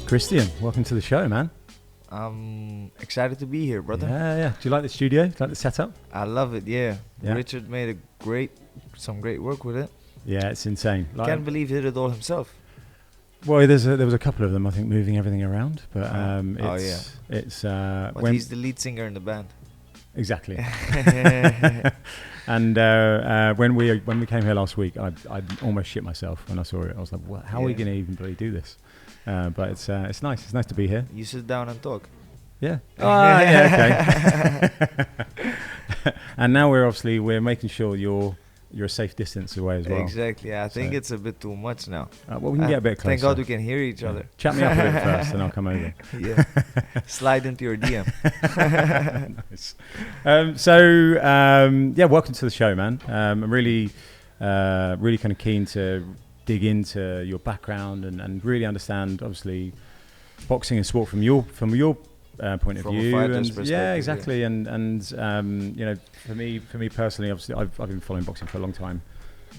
Christian, welcome to the show, man. I'm excited to be here, brother. Yeah. Do you like the studio? Do you like the setup? I love it. Yeah. Yeah. Richard made some great work with it. Yeah, it's insane. Can't believe he did it all himself. Well, there was a couple of them, I think, moving everything around. But it's But he's the lead singer in the band. Exactly. And when we came here last week, I almost shit myself when I saw it. I was like, "What? How are we going to even bloody do this?" But it's nice. It's nice to be here. You sit down and talk. Yeah. Yeah. Okay. And now we're making sure you're a safe distance away as well. Exactly. I think it's a bit too much now. Well, we can get a bit closer. Thank God we can hear each other. Chat me up a bit first, and I'll come over. Yeah. Slide into your DM. Nice. Welcome to the show, man. I'm really kind of keen to dig into your background and really understand, obviously, boxing and sport from your point of view. From a fighter's perspective. Yeah, exactly. And for me personally, obviously, I've been following boxing for a long time.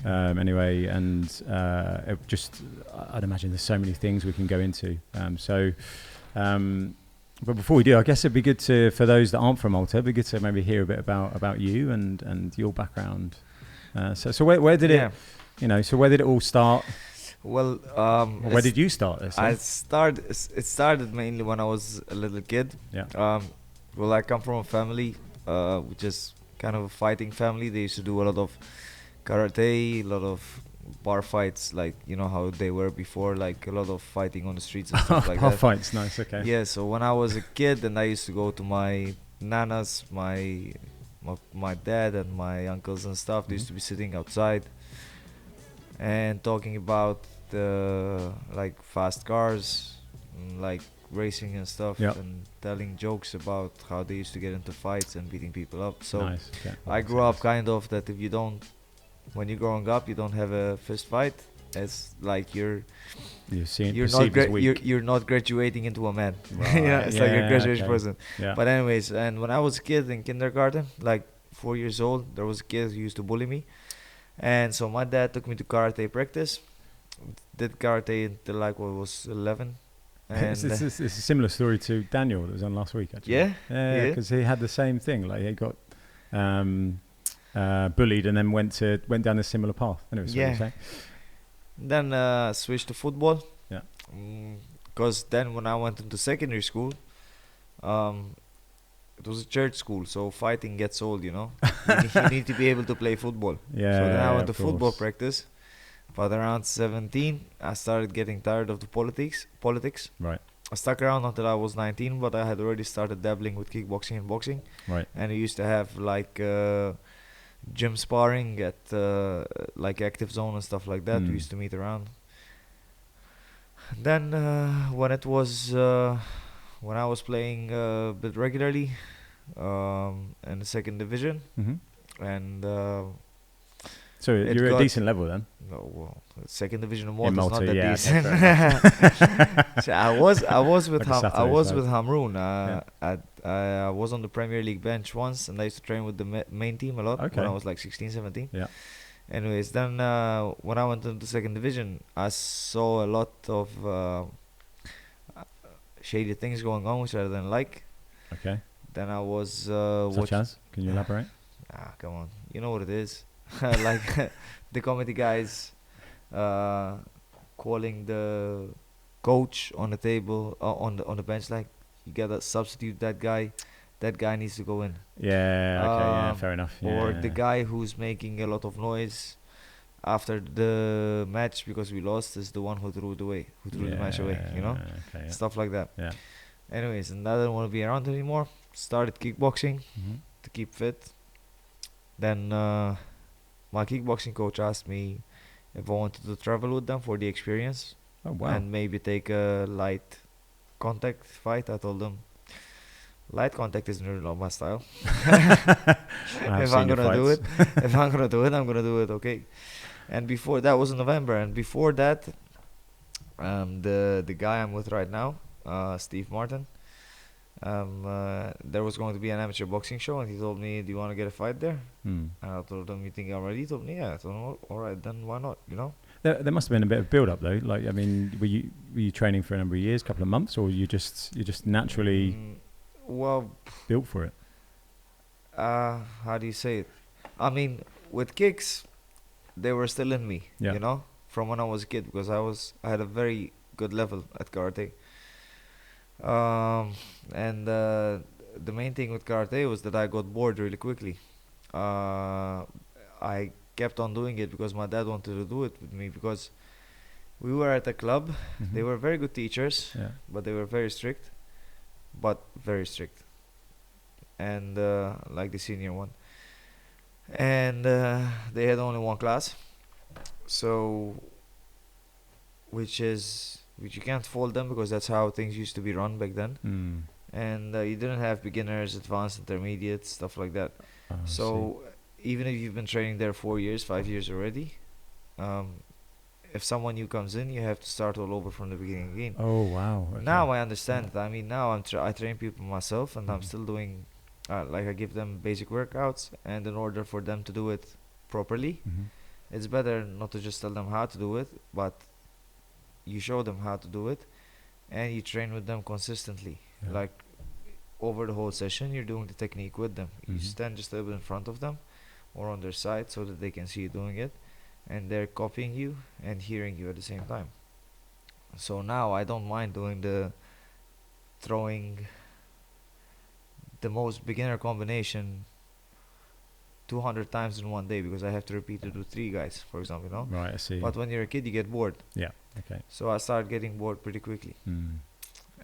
Anyway, and I'd imagine there's so many things we can go into. But before we do, I guess it'd be good for those that aren't from Malta, it'd be good to maybe hear a bit about you and your background. So where did it? So where did it all start? Well, where did you start this? It started mainly when I was a little kid. Yeah. Well, I come from a family which is kind of a fighting family. They used to do a lot of karate, a lot of bar fights, like you know how they were before, like a lot of fighting on the streets and stuff like bar that. Fights, nice, okay. Yeah, so when I was a kid, and I used to go to my nanas, my dad and my uncles and stuff. They used to be sitting outside and talking about the like fast cars, and, like racing and stuff, and telling jokes about how they used to get into fights and beating people up. So nice. Okay. I grew up kind of that when you're growing up, you don't have a fist fight. It's like you're not graduating into a man. Right. It's like a graduation person. Yeah. But anyways, and when I was a kid in kindergarten, like 4 years old, there was a kid who used to bully me, and so my dad took me to karate practice. Did karate until I was 11. And it's a similar story to Daniel that was on last week, actually. Yeah. Because he had the same thing. Like he got bullied and then went down a similar path. Anyway, then switched to football. Yeah. Because then when I went into secondary school, it was a church school, so fighting gets old, you know. You need to be able to play football. Yeah. So then I went to football practice. But around 17, I started getting tired of the politics. Right. I stuck around until I was 19, but I had already started dabbling with kickboxing and boxing. Right. And I used to have like gym sparring at like Active Zone and stuff like that. We used to meet around. Then when I was playing a bit regularly in the second division, and so you're a decent level then? No, well, second division of Malta is not that yeah, decent. So I was with with Hamroon. I was on the Premier League bench once, and I used to train with the main team a lot when I was like 16, 17. Yeah. Anyways, then when I went into second division, I saw a lot of shady things going on, which I didn't like. Okay. Then I was such as? Can you elaborate? Come on, you know what it is. Like the comedy guys calling the coach on the table on the bench, like, you gotta substitute that guy needs to go in. Fair enough. Or the guy who's making a lot of noise after the match because we lost is the one who threw the match away, you know. Stuff like that. Anyways, and I didn't want to be around anymore. Started kickboxing to keep fit. Then my kickboxing coach asked me if I wanted to travel with them for the experience. Oh, wow. And maybe take a light contact fight. I told them light contact isn't really not my style. If I'm gonna do it, I'm gonna do it. Okay. And before that was in November, and before that, the guy I'm with right now, Steve Martin, there was going to be an amateur boxing show, and he told me, "Do you want to get a fight there?" And I told him, "You think I'm ready?" He told me, "Yeah." I told him, "All right, then why not?" You know. There must have been a bit of build up though. Like, I mean, were you training for a number of years, couple of months, or you just naturally well built for it? How do you say it? I mean, with kicks, they were still in me, Yeah. you know, from when I was a kid, because I had a very good level at karate. And the main thing with karate was that I got bored really quickly. I kept on doing it because my dad wanted to do it with me, because we were at a club. Mm-hmm. They were very good teachers, Yeah. but they were very strict, and like the senior one. And they had only one class, so which you can't fault them, because that's how things used to be run back then. Mm. And you didn't have beginners, advanced, intermediate, stuff like that. Oh, So even if you've been training there 4 years, 5 years already, if someone new comes in, you have to start all over from the beginning again. oh wow. Okay. Now I understand it. I mean, now I train people myself, and I'm Mhm. still doing like I give them basic workouts, and in order for them to do it properly, Mhm. it's better not to just tell them how to do it, but you show them how to do it, and you train with them consistently. Yeah. Like over the whole session, you're doing the technique with them. You Mhm. stand just a little bit in front of them or on their side, so that they can see you doing it, and they're copying you and hearing you at the same time. So now I don't mind doing the throwing the most beginner combination 200 times in one day, because I have to repeat to do 3 guys, for example, you know. Right, I see. But when you're a kid, you get bored. Yeah. Okay. So I started getting bored pretty quickly, Mm.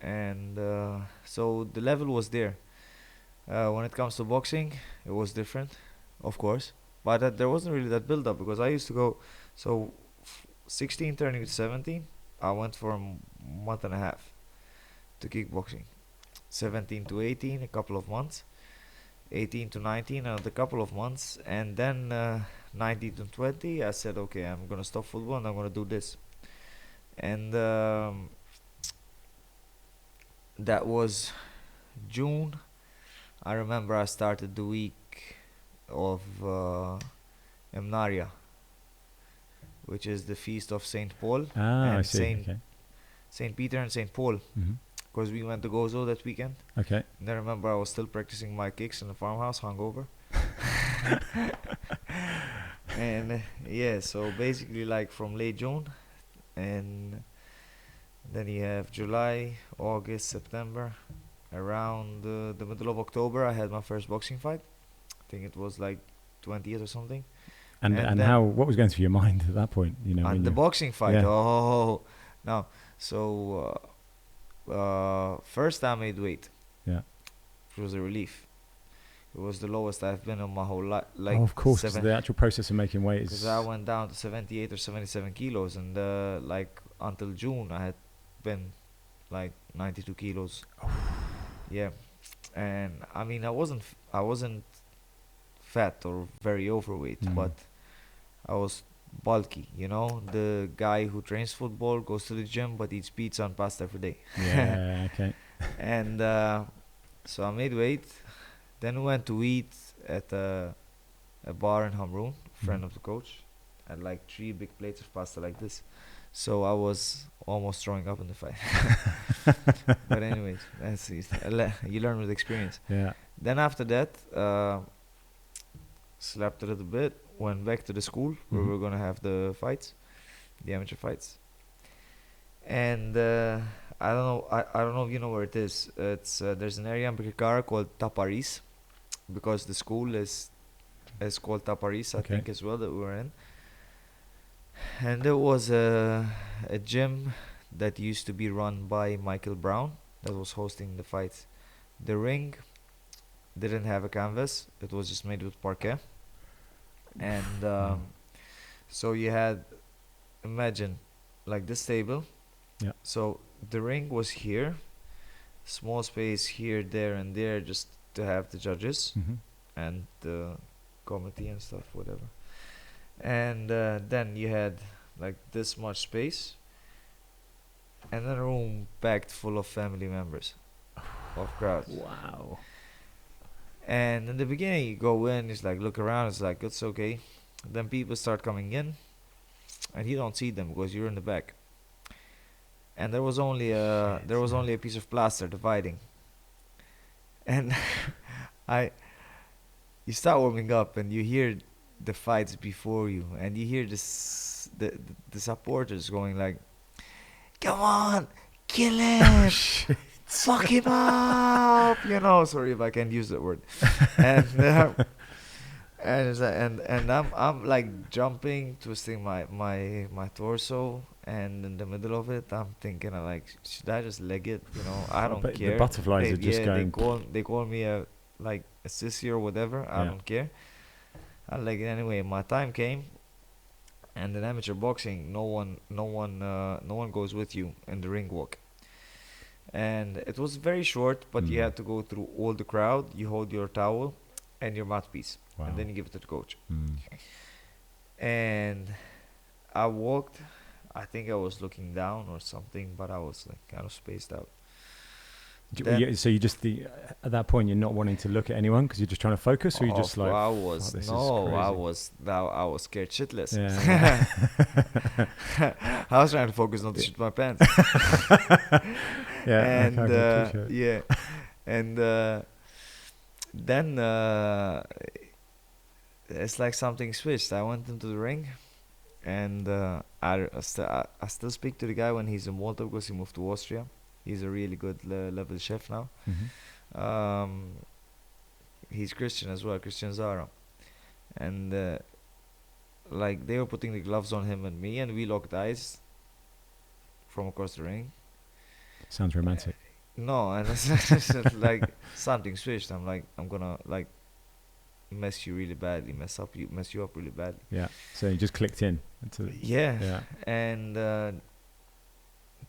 and so the level was there. When it comes to boxing, it was different, of course, but there wasn't really that build up, because I used to go. So 16 turning to 17, I went for a month and a half to kickboxing. 17 to 18, a couple of months. 18 to 19, another couple of months, and then 19 to 20, I said, okay, I'm gonna stop football and I'm gonna do this. And that was June. I remember I started the week of Emnaria, which is the feast of Saint Paul I and see. Okay. Saint Peter and Saint Paul, Mm-hmm. because we went to Gozo that weekend. Okay. And I remember I was still practicing my kicks in the farmhouse, hungover. And yeah, so basically like from late June, and then you have July, August, September. Around the middle of October, I had my first boxing fight. I think it was like 20th or something. And And how, what was going through your mind at that point? You know, when And the you boxing fight, Yeah. oh no. So first I made weight. Yeah. It was a relief. It was the lowest I've been in my whole life. Like oh, of course, 'cause seven, the actual process of making weight is. because I went down to 78 or 77 kilos, and like until June I had been like 92 kilos. Yeah, and I mean I wasn't fat or very overweight, Mm. but I was bulky. You know, the guy who trains football, goes to the gym, but eats pizza and pasta every day. Yeah. Okay. And so I made weight. Then we went to eat at a bar in Hamroon, friend of the coach, and like 3 big plates of pasta like this. So I was almost throwing up in the fight. But anyways, that's it. You learn with experience. Yeah. Then after that, slept a little bit, went back to the school where we Mhm. were gonna have the fights, the amateur fights. And I don't know if you know where it is. It's there's an area in Bikikara called Taparis, because the school is called Taparis, I Okay. think, as well, that we were in. And there was a gym that used to be run by Michael Brown that was hosting the fights. The ring didn't have a canvas; it was just made with parquet. And so you had, imagine, like this table. Yeah. So the ring was here, small space here, there, and there, just to have the judges Mhm. and the committee and stuff, whatever. And then you had like this much space, and then a room packed full of family members, of crowds. Wow. And in the beginning, you go in, it's like look around, it's like it's okay. Then people start coming in. and you don't see them because you're in the back. And there was only a piece of plaster dividing. And I you start warming up and you hear the fights before you, and you hear the supporters going like, "Come on, kill him, fuck him up," Sorry if I can't use that word. And and it's like, and I'm like jumping, twisting my torso, and in the middle of it, I'm thinking, like, should I just leg it? I don't care. The butterflies are just going. They call me a sissy or whatever. I don't care. I leg it anyway. My time came, and in amateur boxing, no one goes with you in the ring walk. And it was very short, but you had to go through all the crowd. You hold your towel and your mouthpiece, and then you give it to the coach. And I walked. I think I was looking down or something, but I was like kind of spaced out. So you just at that point you're not wanting to look at anyone because you're just trying to focus, or you just like I was scared shitless. I was trying to focus not to shit my pants. And then it's like something switched. I went into the ring, and I still speak to the guy when he's in Malta because he moved to Austria. He's a really good level chef now. He's Christian as well, Christian Zara. And like they were putting the gloves on him and me, and we locked eyes from across the ring. Sounds romantic. No, and it's like something switched. I'm like, I'm gonna like mess you really badly, mess you up really badly. Yeah. So you just clicked in. Yeah. And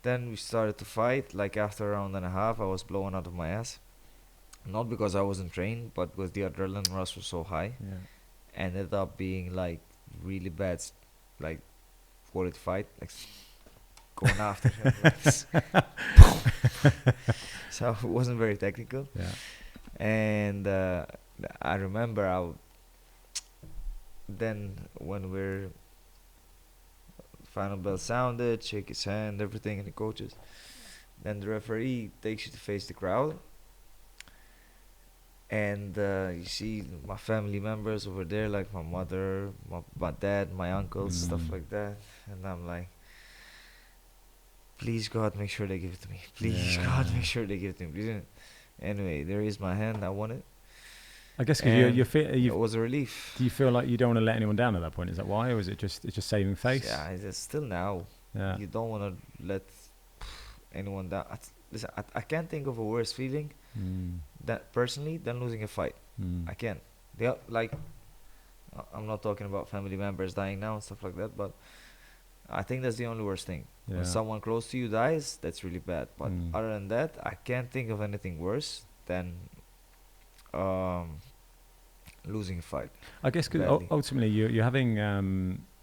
then we started to fight. Like after a round and a half, I was blown out of my ass. Not because I wasn't trained, but because the adrenaline rush was so high. Yeah. Ended up being like really bad, like quality fight, like going after him. So it wasn't very technical. Yeah. And I remember then when we're final bell sounded, shake his hand, everything, and the coaches. Then the referee takes you to face the crowd. And you see my family members over there, like my mother, my dad, my uncles, stuff like that. And I'm like, please God, make sure they give it to me. Please God, make sure they give it to me. Anyway, there is my hand. I won it. I guess because it was a relief. Do you feel like you don't want to let anyone down at that point? Is that why, or is it just saving face? Yeah, it's still now. Yeah. You don't want to let anyone down. Listen, I can't think of a worse feeling that personally than losing a fight. I can't. Like, I'm not talking about family members dying now and stuff like that, but I think that's the only worst thing. Yeah. When someone close to you dies, that's really bad. But other than that, I can't think of anything worse than losing a fight. I guess because ultimately you're having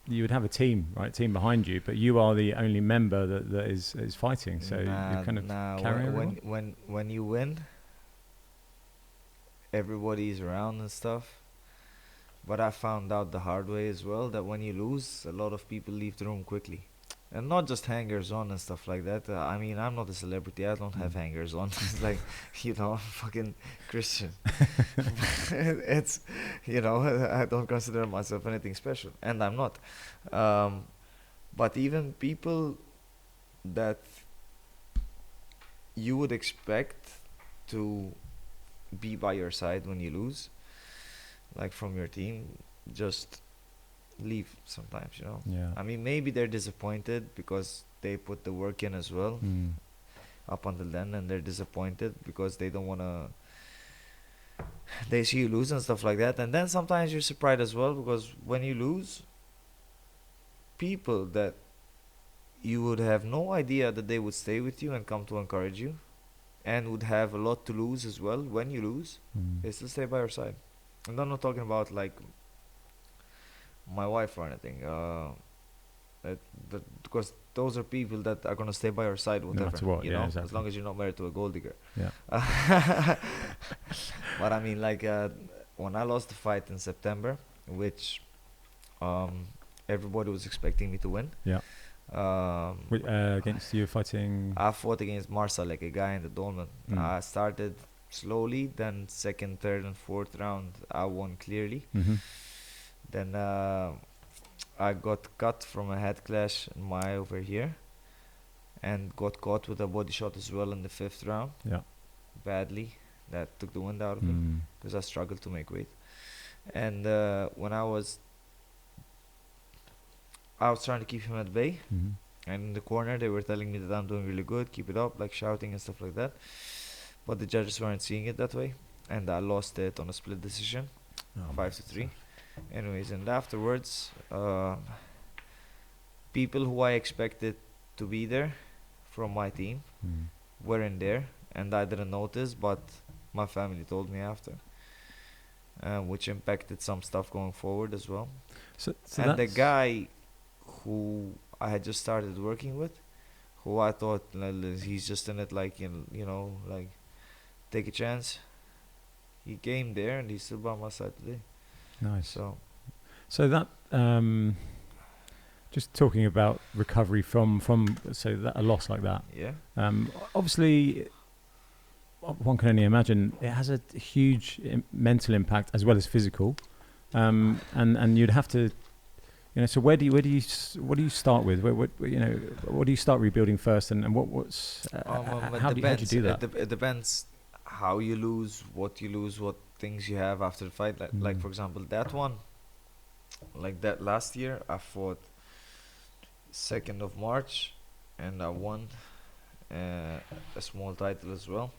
you would have a team behind you, but you are the only member that is fighting. So you kind of carry when you win, everybody's around and stuff. But I found out the hard way as well that when you lose, a lot of people leave the room quickly. And not just hangers on and stuff like that. I mean, I'm not a celebrity. I don't have hangers on. It's like, I'm fucking Christian. It's, I don't consider myself anything special. And I'm not. But even people that you would expect to be by your side when you lose, like from your team, just leave sometimes, Yeah. I mean, maybe they're disappointed because they put the work in as well up until then, and they're disappointed because they don't want to, they see you lose and stuff like that. And then sometimes you're surprised as well, because when you lose, people that you would have no idea that they would stay with you and come to encourage you and would have a lot to lose as well when you lose, they still stay by your side. And I'm not talking about like my wife or anything, because those are people that are gonna stay by your side whatever, no matter what, exactly. As long as you're not married to a gold digger. Yeah. But I mean, like when I lost the fight in September, which everybody was expecting me to win. Yeah. Against you fighting? I fought against Marsa, like a guy in the Dolman. I started slowly, then second, third, and fourth round, I won clearly. Then I got cut from a head clash in my eye over here, and got caught with a body shot as well in the fifth round. Yeah. Badly. That took the wind out of me because I struggled to make weight. And when I was trying to keep him at bay, and in the corner they were telling me that I'm doing really good, keep it up, like shouting and stuff like that. But the judges weren't seeing it that way, and I lost it on a split decision, 5-3. Anyways, and afterwards, people who I expected to be there from my team weren't there, and I didn't notice, but my family told me after, which impacted some stuff going forward as well. So and the guy who I had just started working with, who I thought he's just in it like, you know, like take a chance, he came there and he's still by my side today. Nice. So that just talking about recovery from so that a loss like that. Yeah. Obviously, one can only imagine it has a huge mental impact as well as physical, and you'd have to, you know. So what do you start with? What do you start rebuilding first, and what's how do you do that? It depends how you lose, what things you have after the fight. Like for example, that one, like that last year, I fought 2nd of March, and I won a small title as well.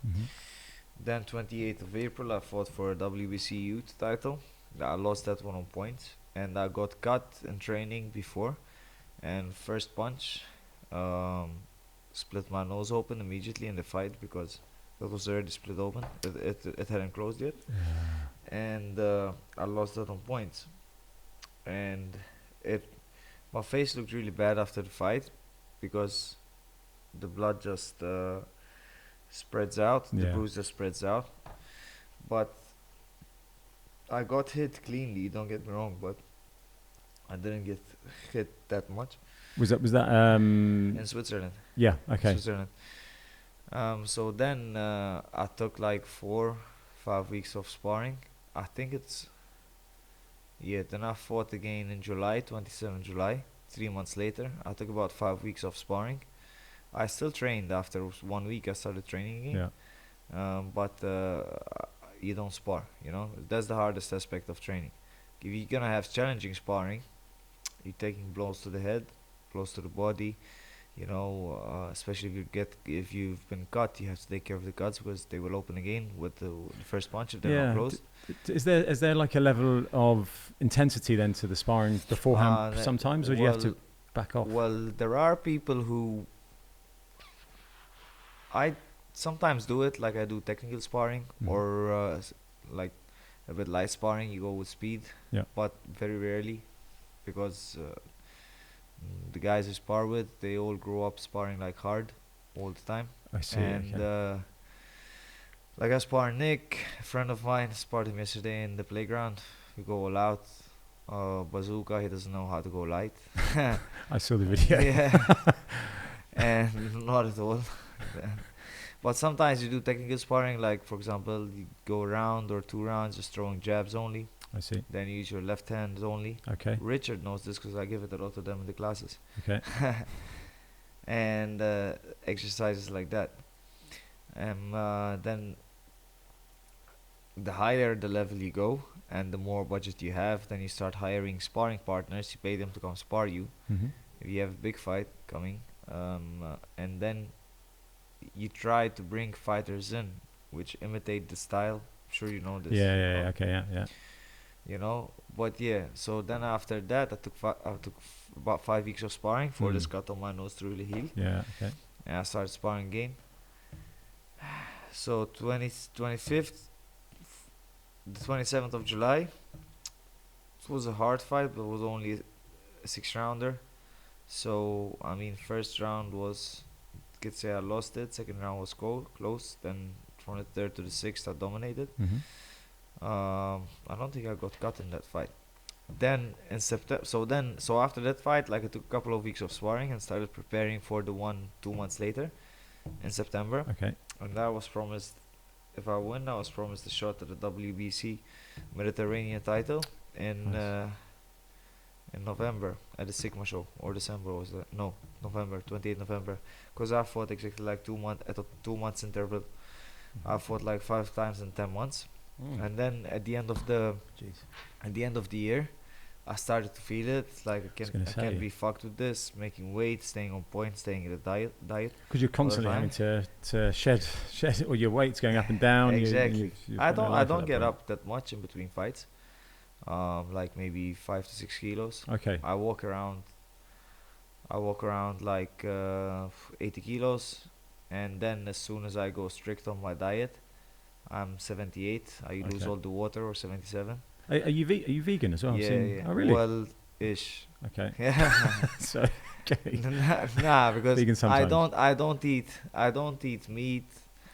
Then 28th of April, I fought for a WBC youth title. I lost that one on points, and I got cut in training before, and first punch split my nose open immediately in the fight because it was already split open. It hadn't closed yet. And I lost that on points, and my face looked really bad after the fight because the blood just spreads out, the bruise just spreads out. But I got hit cleanly, don't get me wrong, but I didn't get hit that much. Was that in Switzerland? Yeah, okay. Switzerland. So then I took like 4-5 weeks of sparring. I think then I fought again in July, 27 July, 3 months later. I took about 5 weeks of sparring. I still trained after 1 week. I started training again. But you don't spar, you know. That's the hardest aspect of training. If you're gonna have challenging sparring, you're taking blows to the head, blows to the body, you know, especially if you've been cut, you have to take care of the cuts because they will open again with the first punch if they're not closed. Is there like a level of intensity then to the sparring beforehand sometimes, or do you have to back off? Well, there are people who I sometimes do it, like I do technical sparring or like a bit light sparring. You go with speed, but very rarely because the guys I spar with, they all grow up sparring like hard all the time. I see. And like I spar Nick, a friend of mine, sparred him yesterday in the playground. We go all out. Bazooka, he doesn't know how to go light. I saw the video. Yeah. And not at all. But sometimes you do technical sparring, like for example, you go a round or 2 rounds just throwing jabs only. I see. Then you use your left hand only. Okay. Richard knows this because I give it a lot to them in the classes. Okay. And exercises like that. And then the higher the level you go and the more budget you have, then you start hiring sparring partners. You pay them to come spar you if you have a big fight coming. And then you try to bring fighters in which imitate the style. I'm sure you know this. Yeah. Okay. Yeah. You know, but so then after that I took about 5 weeks of sparring for this cut on my nose to really heal. Yeah. Okay. And I started sparring again. So 25th, the 27th of July, it was a hard fight, but it was only a 6-rounder. So I mean, first round was, could say I lost it. Second round was close. Then from the 3rd to the 6th, I dominated. I don't think I got cut in that fight. then in September, so after that fight, like I took a couple of weeks of sparring and started preparing for the one 2 months later in September. Okay. And I was promised, if I win, I was promised a shot at the WBC Mediterranean title in Nice. in November at the Sigma show, or December was that? No, November, 28th November. Because I fought exactly like 2 months at a 2 months interval. I fought like 5 times in 10 months, and then at the end of the year, I started to feel it. Like I can't be fucked with this. Making weight, staying on point, staying in the diet. Because you're constantly having to shed, or your weight's going up and down. Exactly. You've I got don't get point. up that much in between fights. Like maybe 5 to 6 kilos. Okay. I walk around like 80 kilos, and then as soon as I go strict on my diet, I'm 78. I lose all the water, or 77. Are you vegan as well? Yeah. Oh, really? Well, ish. Okay. Yeah. So, okay. Nah, because Vegan sometimes. I don't eat meat.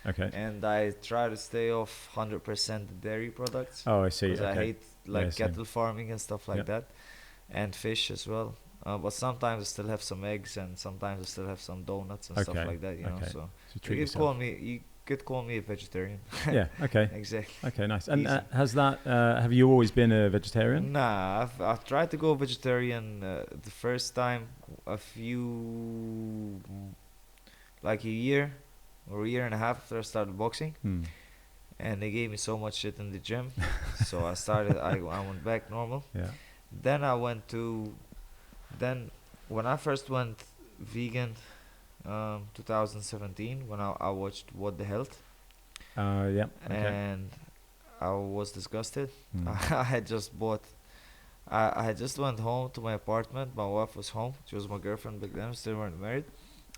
Okay. And I try to stay off 100% dairy products. Oh, I see. Because I hate cattle same. farming and stuff like that, and fish as well. But sometimes I still have some eggs, and sometimes I still have some donuts and stuff like that. You know, so you could call me a vegetarian. Yeah. Okay. Exactly. Okay. Nice. And has that? Have you always been a vegetarian? Nah, I've tried to go vegetarian the first time like a year or a year and a half after I started boxing. And they gave me so much shit in the gym. So I went back normal. Yeah. Then when I first went vegan, 2017, when I watched What the Health. Yeah. Okay. And I was disgusted. I had just went home to my apartment. My wife was home. She was my girlfriend back then. We still weren't married.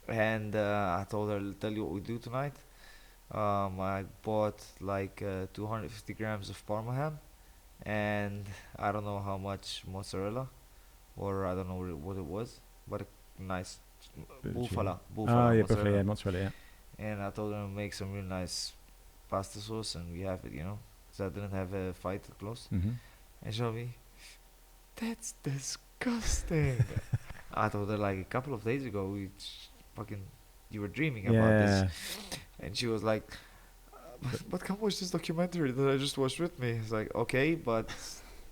And I told her, "I'll tell you what we do tonight." I bought like 250 grams of Parma ham, and I don't know how much mozzarella, or I don't know what it was, but a nice bufala yeah, mozzarella. mozzarella, yeah. And I told her to make some real nice pasta sauce, and we have it, because I didn't have a fight close. And she told me, "That's disgusting." I told her like a couple of days ago, you were dreaming about this. And she was like, but come watch this documentary that I just watched with me. It's like, okay, but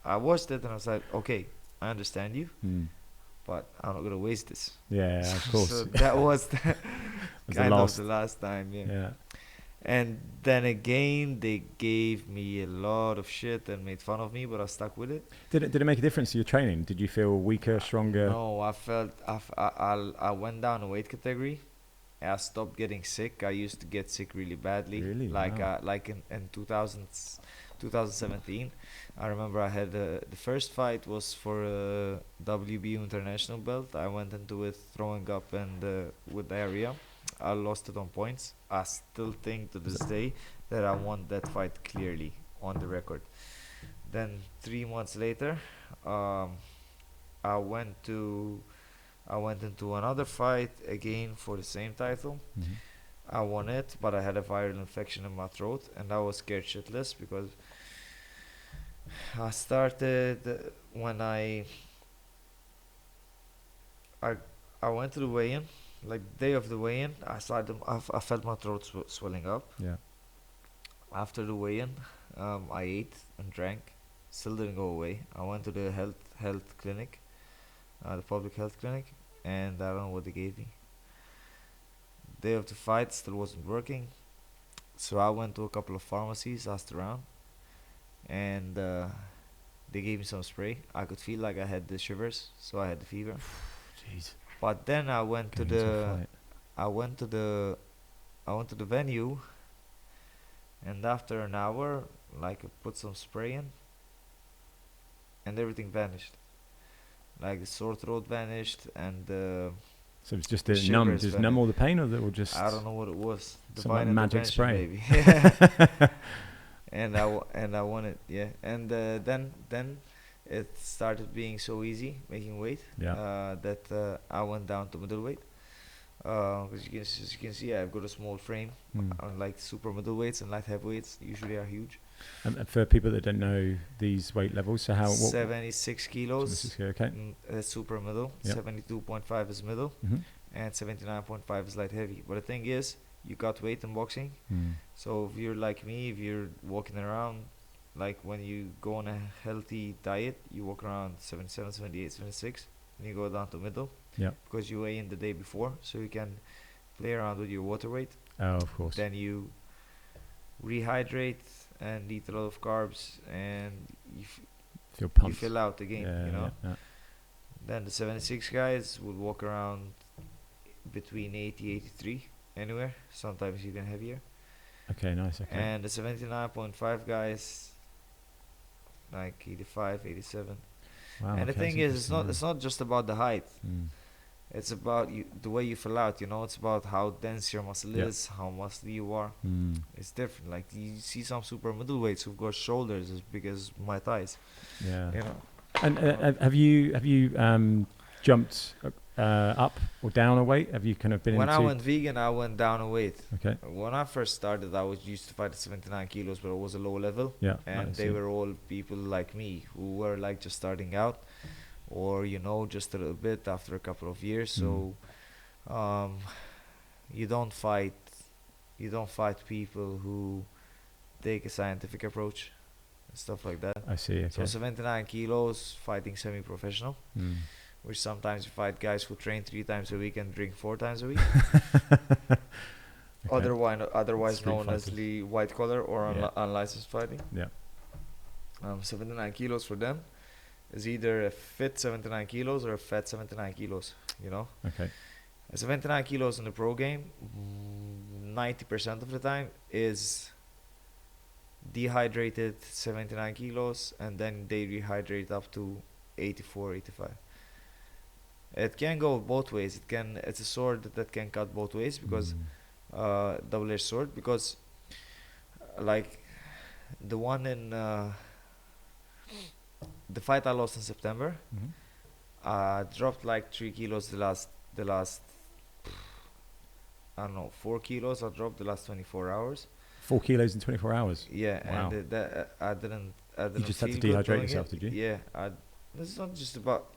I watched it and I was like, okay, I understand you, but I'm not going to waste this. Yeah, of course. So that was the last time, yeah. And then again, they gave me a lot of shit and made fun of me, but I stuck with it. Did it make a difference to your training? Did you feel weaker, stronger? No, I felt I went down a weight category. I stopped getting sick. I used to get sick really badly. Really? Like Wow. like in 2017, I remember I had the first fight was for a WBU international belt. I went into it throwing up and with diarrhea. I lost it on points. I still think to this day that I won that fight clearly on the record. Then 3 months later, I went into another fight again for the same title. I won it, but I had a viral infection in my throat, and I was scared shitless because I started when I went to the weigh-in. Like the day of the weigh-in, I felt my throat swelling up. Yeah. After the weigh-in, I ate and drank. Still didn't go away. I went to the health clinic, the public health clinic, and I don't know what they gave me. Day of the fight still wasn't working, so I went to a couple of pharmacies, asked around, and they gave me some spray. I could feel like I had the shivers, so I had the fever. Jeez. But then I went to the venue, and after an hour, like I put some spray in, and everything vanished. Like the sore throat vanished, and so it's just numb all the pain, or that will just I don't know what it was. Some magic spray, maybe. And I won it, yeah. And then it started being so easy making weight that I went down to middleweight. Because as you can see, I've got a small frame. Unlike super middleweights and light heavyweights, usually are huge. And for people that don't know these weight levels, so 76 kilos. 76, okay. Super middle. Yep. 72.5 is middle. And 79.5 is light heavy. But the thing is, you got weight in boxing. So if you're like me, if you're walking around, like when you go on a healthy diet, you walk around 77, 78, 76, and you go down to middle. Yeah. Because you weigh in the day before, so you can play around with your water weight. Oh, of course. Then you rehydrate and eat a lot of carbs, and you feel pumped. You fill out again, you know. Yeah. Then the 76 guys would walk around between 80, 83, anywhere. Sometimes even heavier. Okay, nice. Okay. And the 79.5 guys, like 85, 87. Wow. And the thing is, it's not just about the height. It's about the way you fill out, you know. It's about how dense your muscle is, how muscly you are. It's different. Like you see some super middleweights who've got shoulders as big as my thighs. Yeah. You know. And have you jumped up or down a weight? Have you kind of been when I went vegan, I went down a weight. Okay. When I first started, I was used to fight at 79 kilos, but it was a low level. Yeah. And they were all people like me who were like just starting out, or you know, just a little bit after a couple of years. So you don't fight people who take a scientific approach and stuff like that. I see. Okay. So 79 kilos fighting semi-professional, which sometimes you fight guys who train 3 times a week and drink 4 times a week. Okay. Otherwise known as the white collar or unlicensed fighting. Yeah. 79 kilos for them is either a fit 79 kilos or a fat 79 kilos, you know? Okay. 79 kilos in the pro game, 90% of the time is dehydrated 79 kilos, and then they rehydrate up to 84, 85. It can go both ways. It's a sword that can cut both ways, because double-edged sword, because like the one in the fight I lost in September, dropped like 3 kilos the last I don't know, 4 kilos I dropped the last 24 hours. 4 kilos in 24 hours? Yeah. Wow. And I didn't you just had to dehydrate yourself, did you? Yeah. This is not just about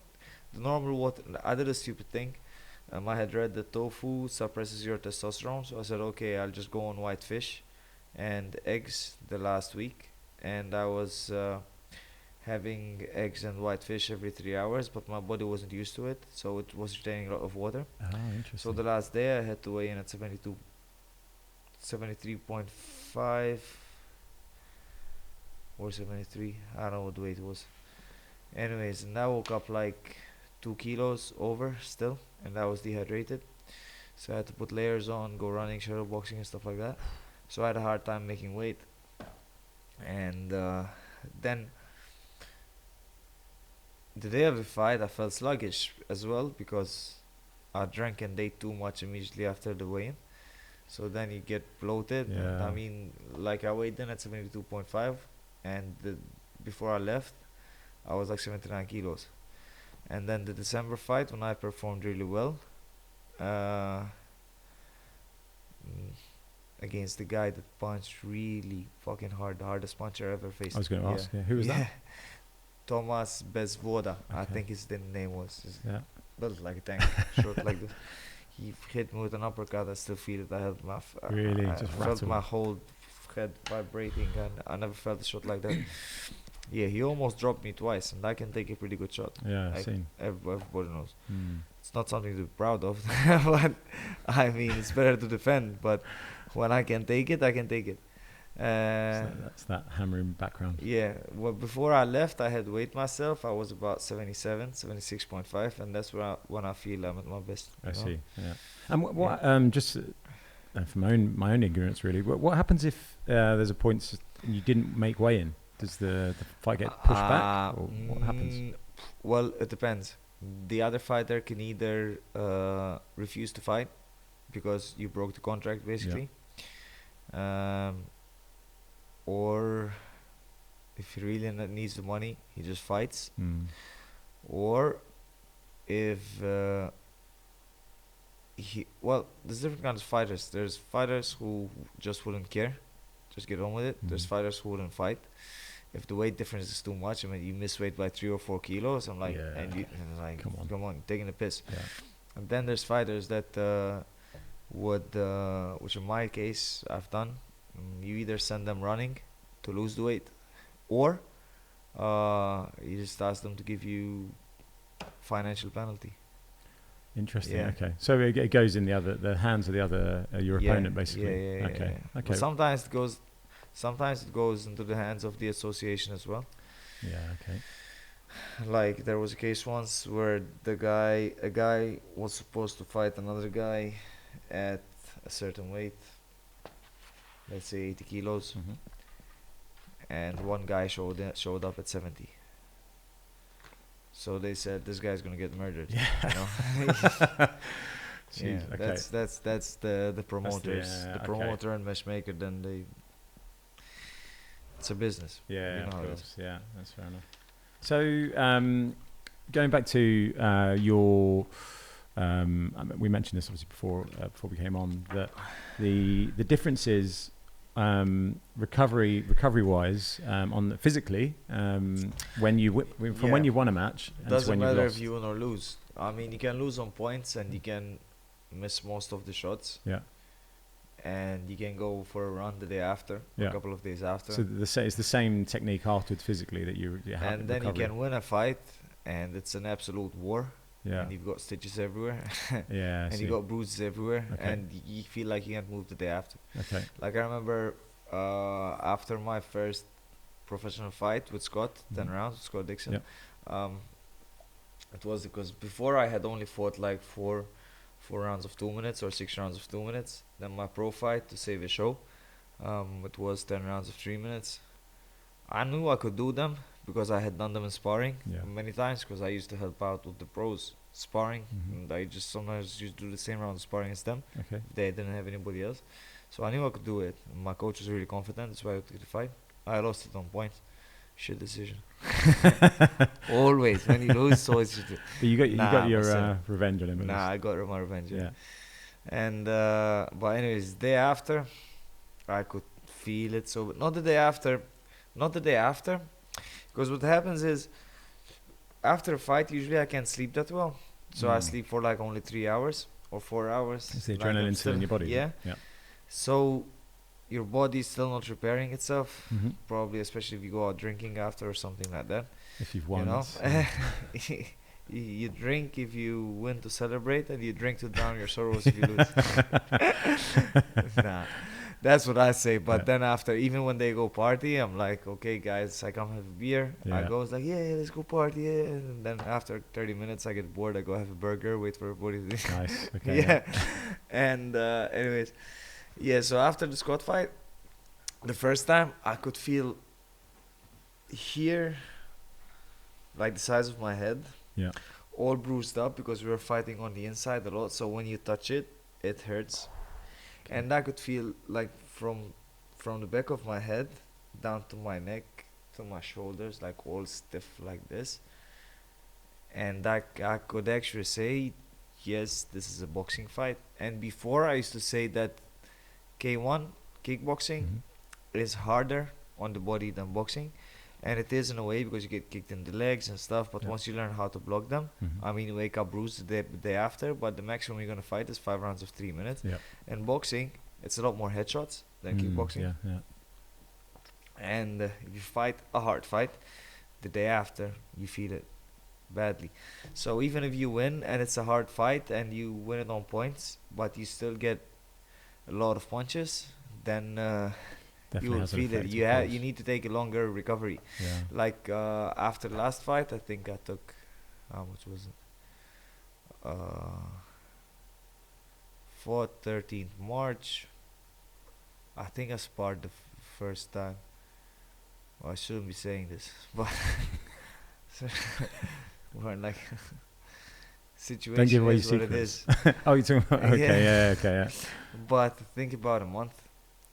the normal water. I did a stupid thing. I had read that tofu suppresses your testosterone, so I said, okay, I'll just go on white fish and eggs the last week. And I was having eggs and white fish every 3 hours, but my body wasn't used to it, so it was retaining a lot of water. Oh, interesting. So the last day I had to weigh in at 73.5 or 73. I don't know what weight it was. Anyways, and I woke up like 2 kilos over still, and I was dehydrated. So I had to put layers on, go running, shadow boxing and stuff like that. So I had a hard time making weight. And then the day of the fight, I felt sluggish as well, because I drank and ate too much immediately after the weigh-in. So then you get bloated. Yeah. And I mean, like I weighed in at 72.5, and before I left, I was like 79 kilos. And then the December fight, when I performed really well, against the guy that punched really fucking hard, the hardest puncher I ever faced. I was going to ask, who was that? Thomas Bezvoda, Okay. I think his name was. Yeah. Built like a tank, short like this. He hit me with an uppercut. I still feel it. I held my Really? I Just felt rattled. my whole head vibrating, and I never felt a shot like that. Yeah, he almost dropped me twice, and I can take a pretty good shot. Yeah, Like, seen. everybody knows. It's not something to be proud of, but I mean, it's better to defend. But when I can take it, I can take it. That's that hammering background. Yeah, well, before I left, I had weighed myself. I was about 76.5, and that's when I feel I'm at my best. I see. Yeah. And what just from my own ignorance, really, what happens if there's a point and you didn't make weigh-in? Does the fight get pushed back, or what happens? Well, it depends. The other fighter can either refuse to fight because you broke the contract, basically. Or if he really needs the money, he just fights. Or if there's different kinds of fighters. There's fighters who just wouldn't care just get on with it. There's fighters who wouldn't fight if the weight difference is too much. I mean, you miss weight by 3 or 4 kilos. I'm like, and like, come on, taking the piss. Yeah. And then there's fighters that would, which in my case I've done. You either send them running to lose the weight, or you just ask them to give you financial penalty. Interesting. Yeah. Okay, so it goes in the hands of the other your opponent, basically. Yeah. Okay. But sometimes it goes into the hands of the association as well. Yeah. Okay. Like there was a case once where a guy was supposed to fight another guy at a certain weight, let's say 80 kilos, and one guy showed up at 70. So they said this guy's gonna get murdered. Yeah. You know? Jeez, okay. That's the promoters, the promoter and matchmaker. Then it's a business. Yeah, you know, of course. Yeah, that's fair enough. So going back to your, we mentioned this obviously before we came on, that the differences recovery wise on physically when you when you won a match, doesn't matter if you win or lose. I mean, you can lose on points and you can miss most of the shots. Yeah. And you can go for a run the day after, a couple of days after. So it's the same technique afterwards physically that you have. And then recovery. You can win a fight, and it's an absolute war. Yeah. And you've got stitches everywhere. Yeah. And you got bruises everywhere, and you feel like you can't move the day after. Okay. Like I remember after my first professional fight with Scott, 10 rounds with Scott Dixon. Yeah. It was because before I had only fought like four rounds of 2 minutes or 6 rounds of 2 minutes. Then my pro fight to save the show, it was 10 rounds of 3 minutes. I knew I could do them because I had done them in sparring many times, because I used to help out with the pros sparring, and I just sometimes used to do the same round of sparring as them. Okay. If they didn't have anybody else. So I knew I could do it. My coach was really confident, that's why I took the fight. I lost it on points. Shit decision. Always when you lose, so it's just. But you got your revenge on him. I got my revenge. Yeah. And but anyways, day after, I could feel it. So not the day after, because what happens is, after a fight, usually I can't sleep that well. So I sleep for like only 3 hours or 4 hours. It's the adrenaline still in your body. Yeah. So your body is still not repairing itself, probably, especially if you go out drinking after or something like that. If you've won, you know, you drink if you win to celebrate, and you drink to drown your sorrows if you lose. Nah, that's what I say. But then after, even when they go party, I'm like, okay, guys, I come have a beer. I go, it's like, yeah, let's go party. Yeah. And then after 30 minutes, I get bored. I go have a burger, wait for everybody to nice. Okay. And anyways. Yeah, so after the Scott fight, the first time I could feel here, like the size of my head, all bruised up, because we were fighting on the inside a lot. So when you touch it, it hurts. Okay. And I could feel like from the back of my head down to my neck, to my shoulders, like all stiff like this. And I could actually say, yes, this is a boxing fight. And before I used to say that K1 kickboxing is harder on the body than boxing, and it is in a way, because you get kicked in the legs and stuff, but once you learn how to block them, I mean, you wake up bruised the day after, but the maximum you're going to fight is 5 rounds of 3 minutes. And boxing, it's a lot more headshots than kickboxing. And if you fight a hard fight, the day after you feel it badly. So even if you win and it's a hard fight and you win it on points, but you still get a lot of punches, then you will feel it. You need to take a longer recovery. Like after the last fight, I think I took, how much was it? Fought 13th March. I think I sparred the first time. Well, I shouldn't be saying this, but we're like situation. Don't give away is what it is. Oh, you're talking about, okay. But think about a month,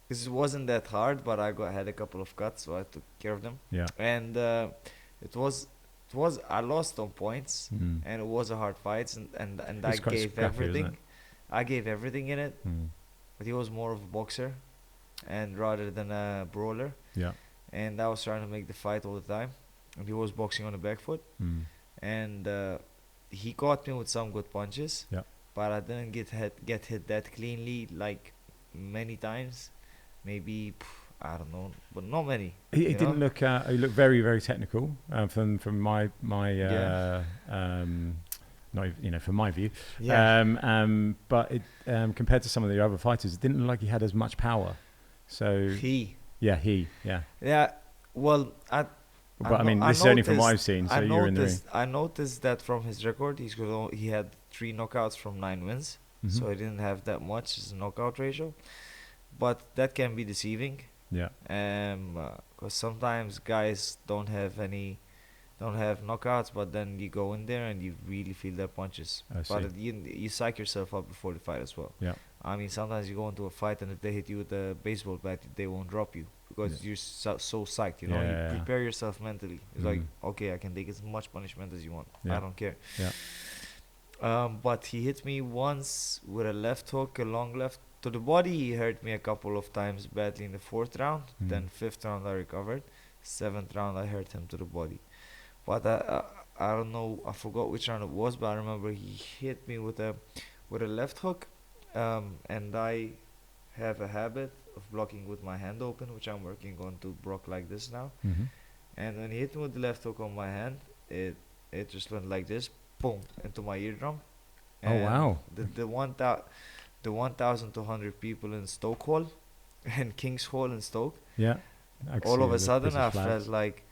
because it wasn't that hard, but I had a couple of cuts, so I took care of them. And it was I lost on points, and it was a hard fight, and I gave everything. I gave everything in it, but he was more of a boxer. and rather than a brawler. Yeah. And I was trying to make the fight all the time, and he was boxing on the back foot, and he caught me with some good punches. Yeah. But I didn't get hit that cleanly like many times. Maybe I don't know, but not many. He didn't look. He looked very, very technical. From my not even, from my view. Yeah. But compared to some of the other fighters, it didn't look like he had as much power. So yeah. Well, I mean, this is only from what I've seen. So you're in the ring. I noticed that from his record, he had 3 knockouts from 9 wins. So he didn't have that much as a knockout ratio. But that can be deceiving. Yeah. Because sometimes guys don't have knockouts, but then you go in there and you really feel their punches. But you psych yourself up before the fight as well. Yeah. I mean, sometimes you go into a fight and if they hit you with a baseball bat, they won't drop you because you're so psyched. You know, you prepare yourself mentally. It's like, okay, I can take as much punishment as you want. I don't care. Yeah. But he hit me once with a left hook, a long left to the body. He hurt me a couple of times badly in the 4th round. Then 5th round I recovered. 7th round I hurt him to the body. But I don't know. I forgot which round it was, but I remember he hit me with a left hook. And I have a habit of blocking with my hand open, which I'm working on to block like this now. And when he hit me with the left hook on my hand, it just went like this, boom, into my eardrum. And wow! The 1,200 people in Stoke Hall, and King's Hall in Stoke. Yeah. All of a sudden, I felt like.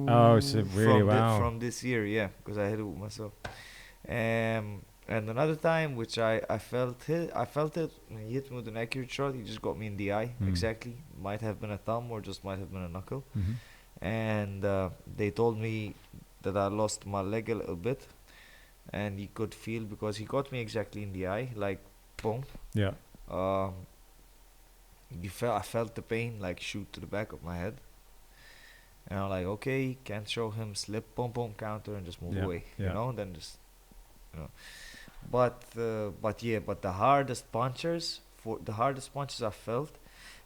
Oh, so really from this year, yeah, because I hit it with myself. And another time, which I felt it when he hit me with an accurate shot. He just got me in the eye. Exactly, might have been a thumb or just might have been a knuckle. And they told me that I lost my leg a little bit, and he could feel because he got me exactly in the eye, like boom. Yeah. I felt the pain like shoot to the back of my head. And I'm like, okay, can't show him, slip, boom, boom, counter, and just move away. You know, then just. But the hardest punches I felt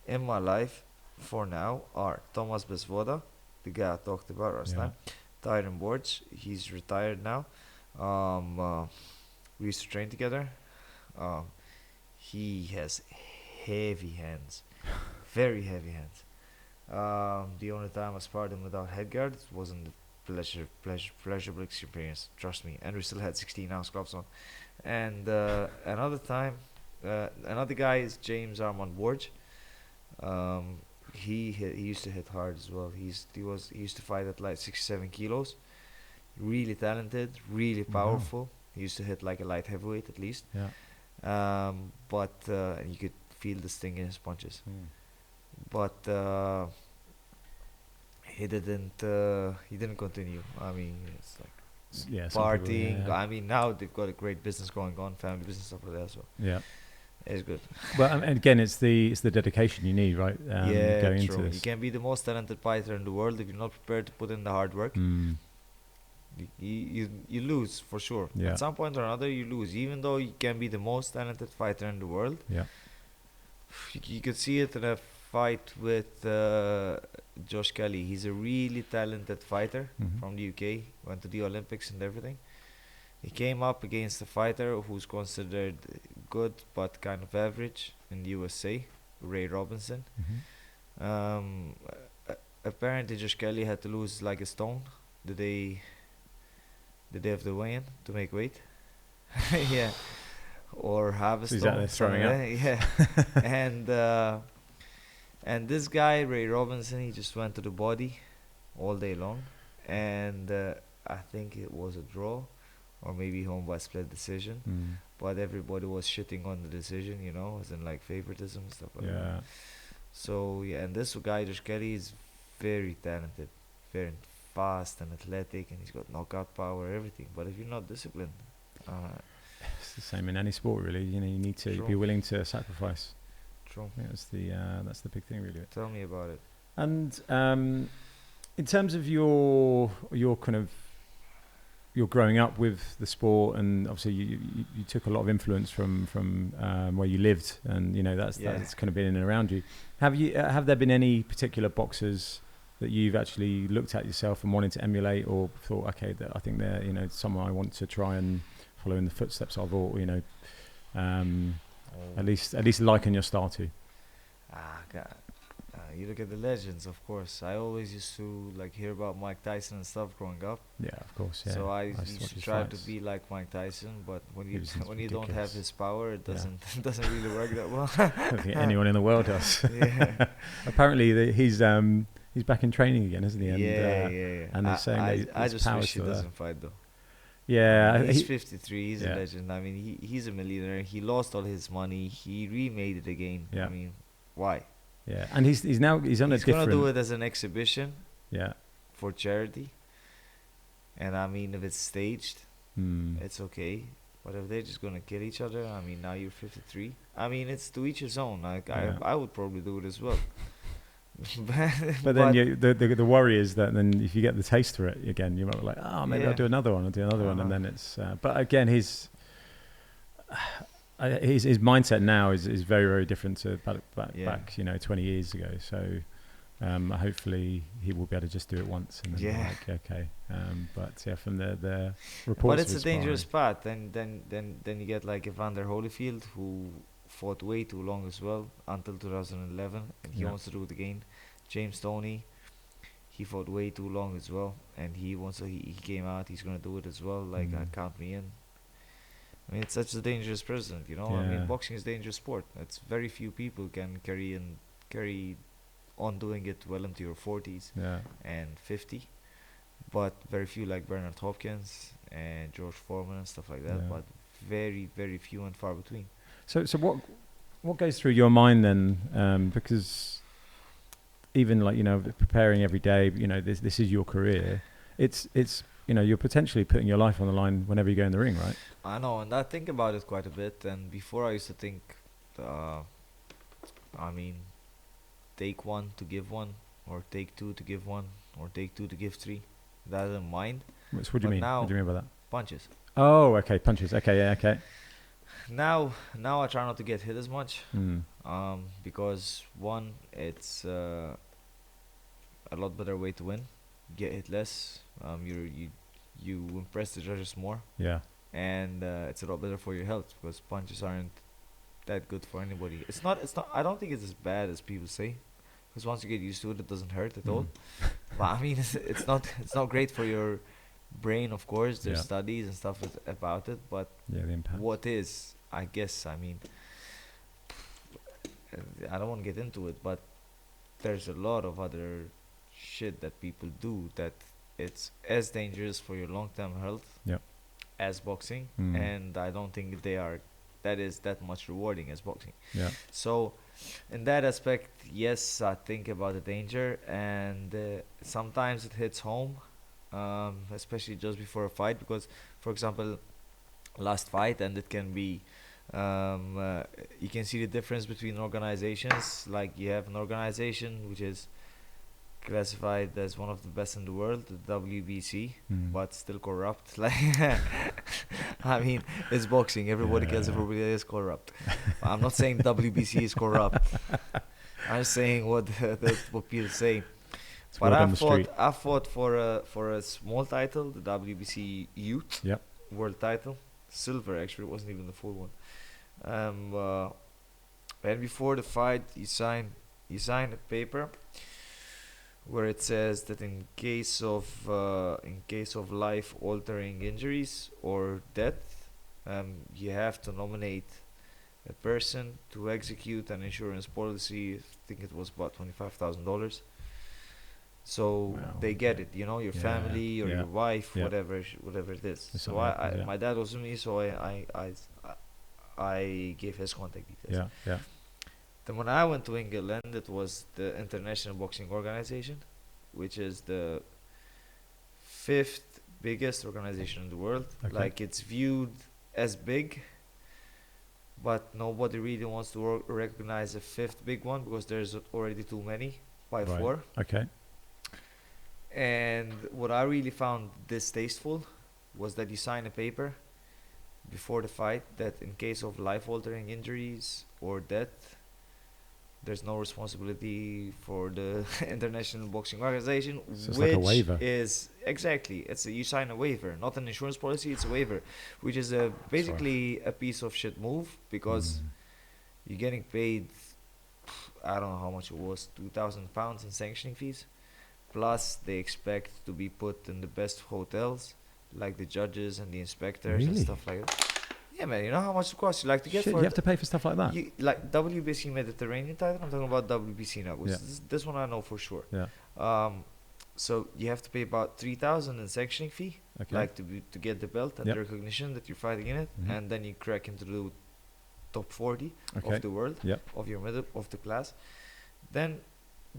in my life for now are Thomas Besvoda, the guy I talked about last time, Tyron Borge. He's retired now. We used to train together. He has heavy hands, very heavy hands. The only time I sparred him without headguard wasn't pleasurable experience, trust me. And we still had 16-ounce gloves on. And another time, another guy is James Armand Borge. He used to hit hard as well. He used to fight at like 67 kilos. Really talented, really powerful. He used to hit like a light heavyweight at least. But you could feel the sting in his punches. But he didn't continue. I mean, it's like partying. People, I mean, now they've got a great business going on, family business, stuff like that. So it's good. Well, and again, it's the dedication you need, right? Going true. Into this. You can be the most talented fighter in the world if you're not prepared to put in the hard work. You lose for sure. At some point or another, you lose. Even though you can be the most talented fighter in the world. You could see it in a fight with Josh Kelly. He's a really talented fighter from the UK. Went to the Olympics and everything. He came up against a fighter who's considered good but kind of average in the USA, Ray Robinson. Apparently Josh Kelly had to lose like a stone the day of the weigh-in to make weight. Or have a stone. Throwing up. And this guy, Ray Robinson, he just went to the body all day long. And I think it was a draw or maybe home by split decision. But everybody was shitting on the decision, you know, as in like favoritism and stuff like that. So, and this guy, Josh Kelly, is very talented, very fast and athletic, and he's got knockout power, everything. But if you're not disciplined... it's the same in any sport, really. You know, you need to be willing to sacrifice. True. I think that's the big thing, really. Tell me about it. And in terms of your kind of you're growing up with the sport, and obviously you took a lot of influence from where you lived, and that's kind of been in and around you. Have there been any particular boxers that you've actually looked at yourself and wanted to emulate, or thought, okay, that I think they're someone I want to try and follow in the footsteps of, or at least liken your style to? God. You look at the legends, of course. I always used to hear about Mike Tyson and stuff growing up. Yeah, of course. Yeah. So I used to try to be like Mike Tyson, but when you don't have his power, it doesn't really work that well. I don't think anyone in the world does. Yeah. Apparently, he's back in training again, isn't he? And, yeah. And they're saying I just wish he doesn't fight though. Yeah, he's 53. He's a legend. I mean, he's a millionaire. He lost all his money. He remade it again. Yeah. I mean, why? Yeah, and he's on a different. He's gonna do it as an exhibition. Yeah. For charity. And I mean, if it's staged, it's okay. But if they're just gonna kill each other, I mean, now you're 53. I mean, it's to each his own. I would probably do it as well. but then the worry is that then if you get the taste for it again, you might be like, maybe I'll do another one, one, and then it's. But again, his mindset now is very, very different to back 20 years ago. So hopefully he will be able to just do it once and then okay. But from the reports. But it's a dangerous path. Then you get like Evander Holyfield, who fought way too long as well until 2011, and he wants to do it again. James Toney, he fought way too long as well, and he came out. He's gonna do it as well. Count me in. I mean, it's such a dangerous precedent, I mean, boxing is a dangerous sport. It's very few people can carry on doing it well into your 40s and 50, but very few like Bernard Hopkins and George Foreman and stuff like that. But very, very few and far between. So what goes through your mind then? Because even preparing every day, this is your career. It's you're potentially putting your life on the line whenever you go in the ring, right? I know, and I think about it quite a bit. And before I used to think, take one to give one, or take two to give one, or take two to give three. That I don't mind. So what do you mean? What do you mean by that? Punches. Oh, okay, punches. Okay, yeah, okay. Now I try not to get hit as much, because one, it's a lot better way to win. Get hit less. You impress the judges more. Yeah. And it's a lot better for your health, because punches aren't that good for anybody. It's not. I don't think it's as bad as people say, because once you get used to it, it doesn't hurt at all. But I mean, it's not great for your brain, of course. There's studies and stuff about it, but the impact. What is, I guess, I mean, I don't want to get into it, but there's a lot of other shit that people do that it's as dangerous for your long-term health as boxing, and I don't think that is that much rewarding as boxing. So in that aspect, yes, I think about the danger, and sometimes it hits home, especially just before a fight, because, for example, last fight, and it can be you can see the difference between organizations. Like, you have an organization which is classified as one of the best in the world, the WBC, but still corrupt. Like, I mean, it's boxing. Everybody gets everybody is corrupt. I'm not saying WBC is corrupt. I'm saying what people say. It's but I fought for a small title, the WBC Youth World title, silver actually. It wasn't even the full one. And before the fight, you sign a paper where it says that in case of life-altering injuries or death, you have to nominate a person to execute an insurance policy. I think it was about $25,000. So they get it, your family or your wife, whatever it is. So my dad was with me, so I gave his contact details. Then when I went to England, it was the International Boxing Organization, which is the 5th biggest organization in the world. Like, it's viewed as big, but nobody really wants to recognize a 5th big one, because there's already too many by 4. Okay. And what I really found distasteful, was that you sign a paper before the fight that in case of life-altering injuries or death, there's no responsibility for the International Boxing Organization, So it's which like a waiver. is exactly you sign a waiver, not an insurance policy. It's a waiver, which is basically a piece of shit move because you're getting paid. I don't know how much it was, £2,000 in sanctioning fees. Plus, they expect to be put in the best hotels, like the judges and the inspectors and stuff like that. Yeah, man, you know how much it costs? You like to get Shit, for you have to pay for stuff like that? like WBC Mediterranean title. I'm talking about WBC now. Yeah. This one I know for sure. Yeah. So you have to pay about 3,000 in sanctioning fee, Okay. like to get the belt and the recognition that you're fighting in it, and then you crack into the top 40 of the world of your middle of the class. Then,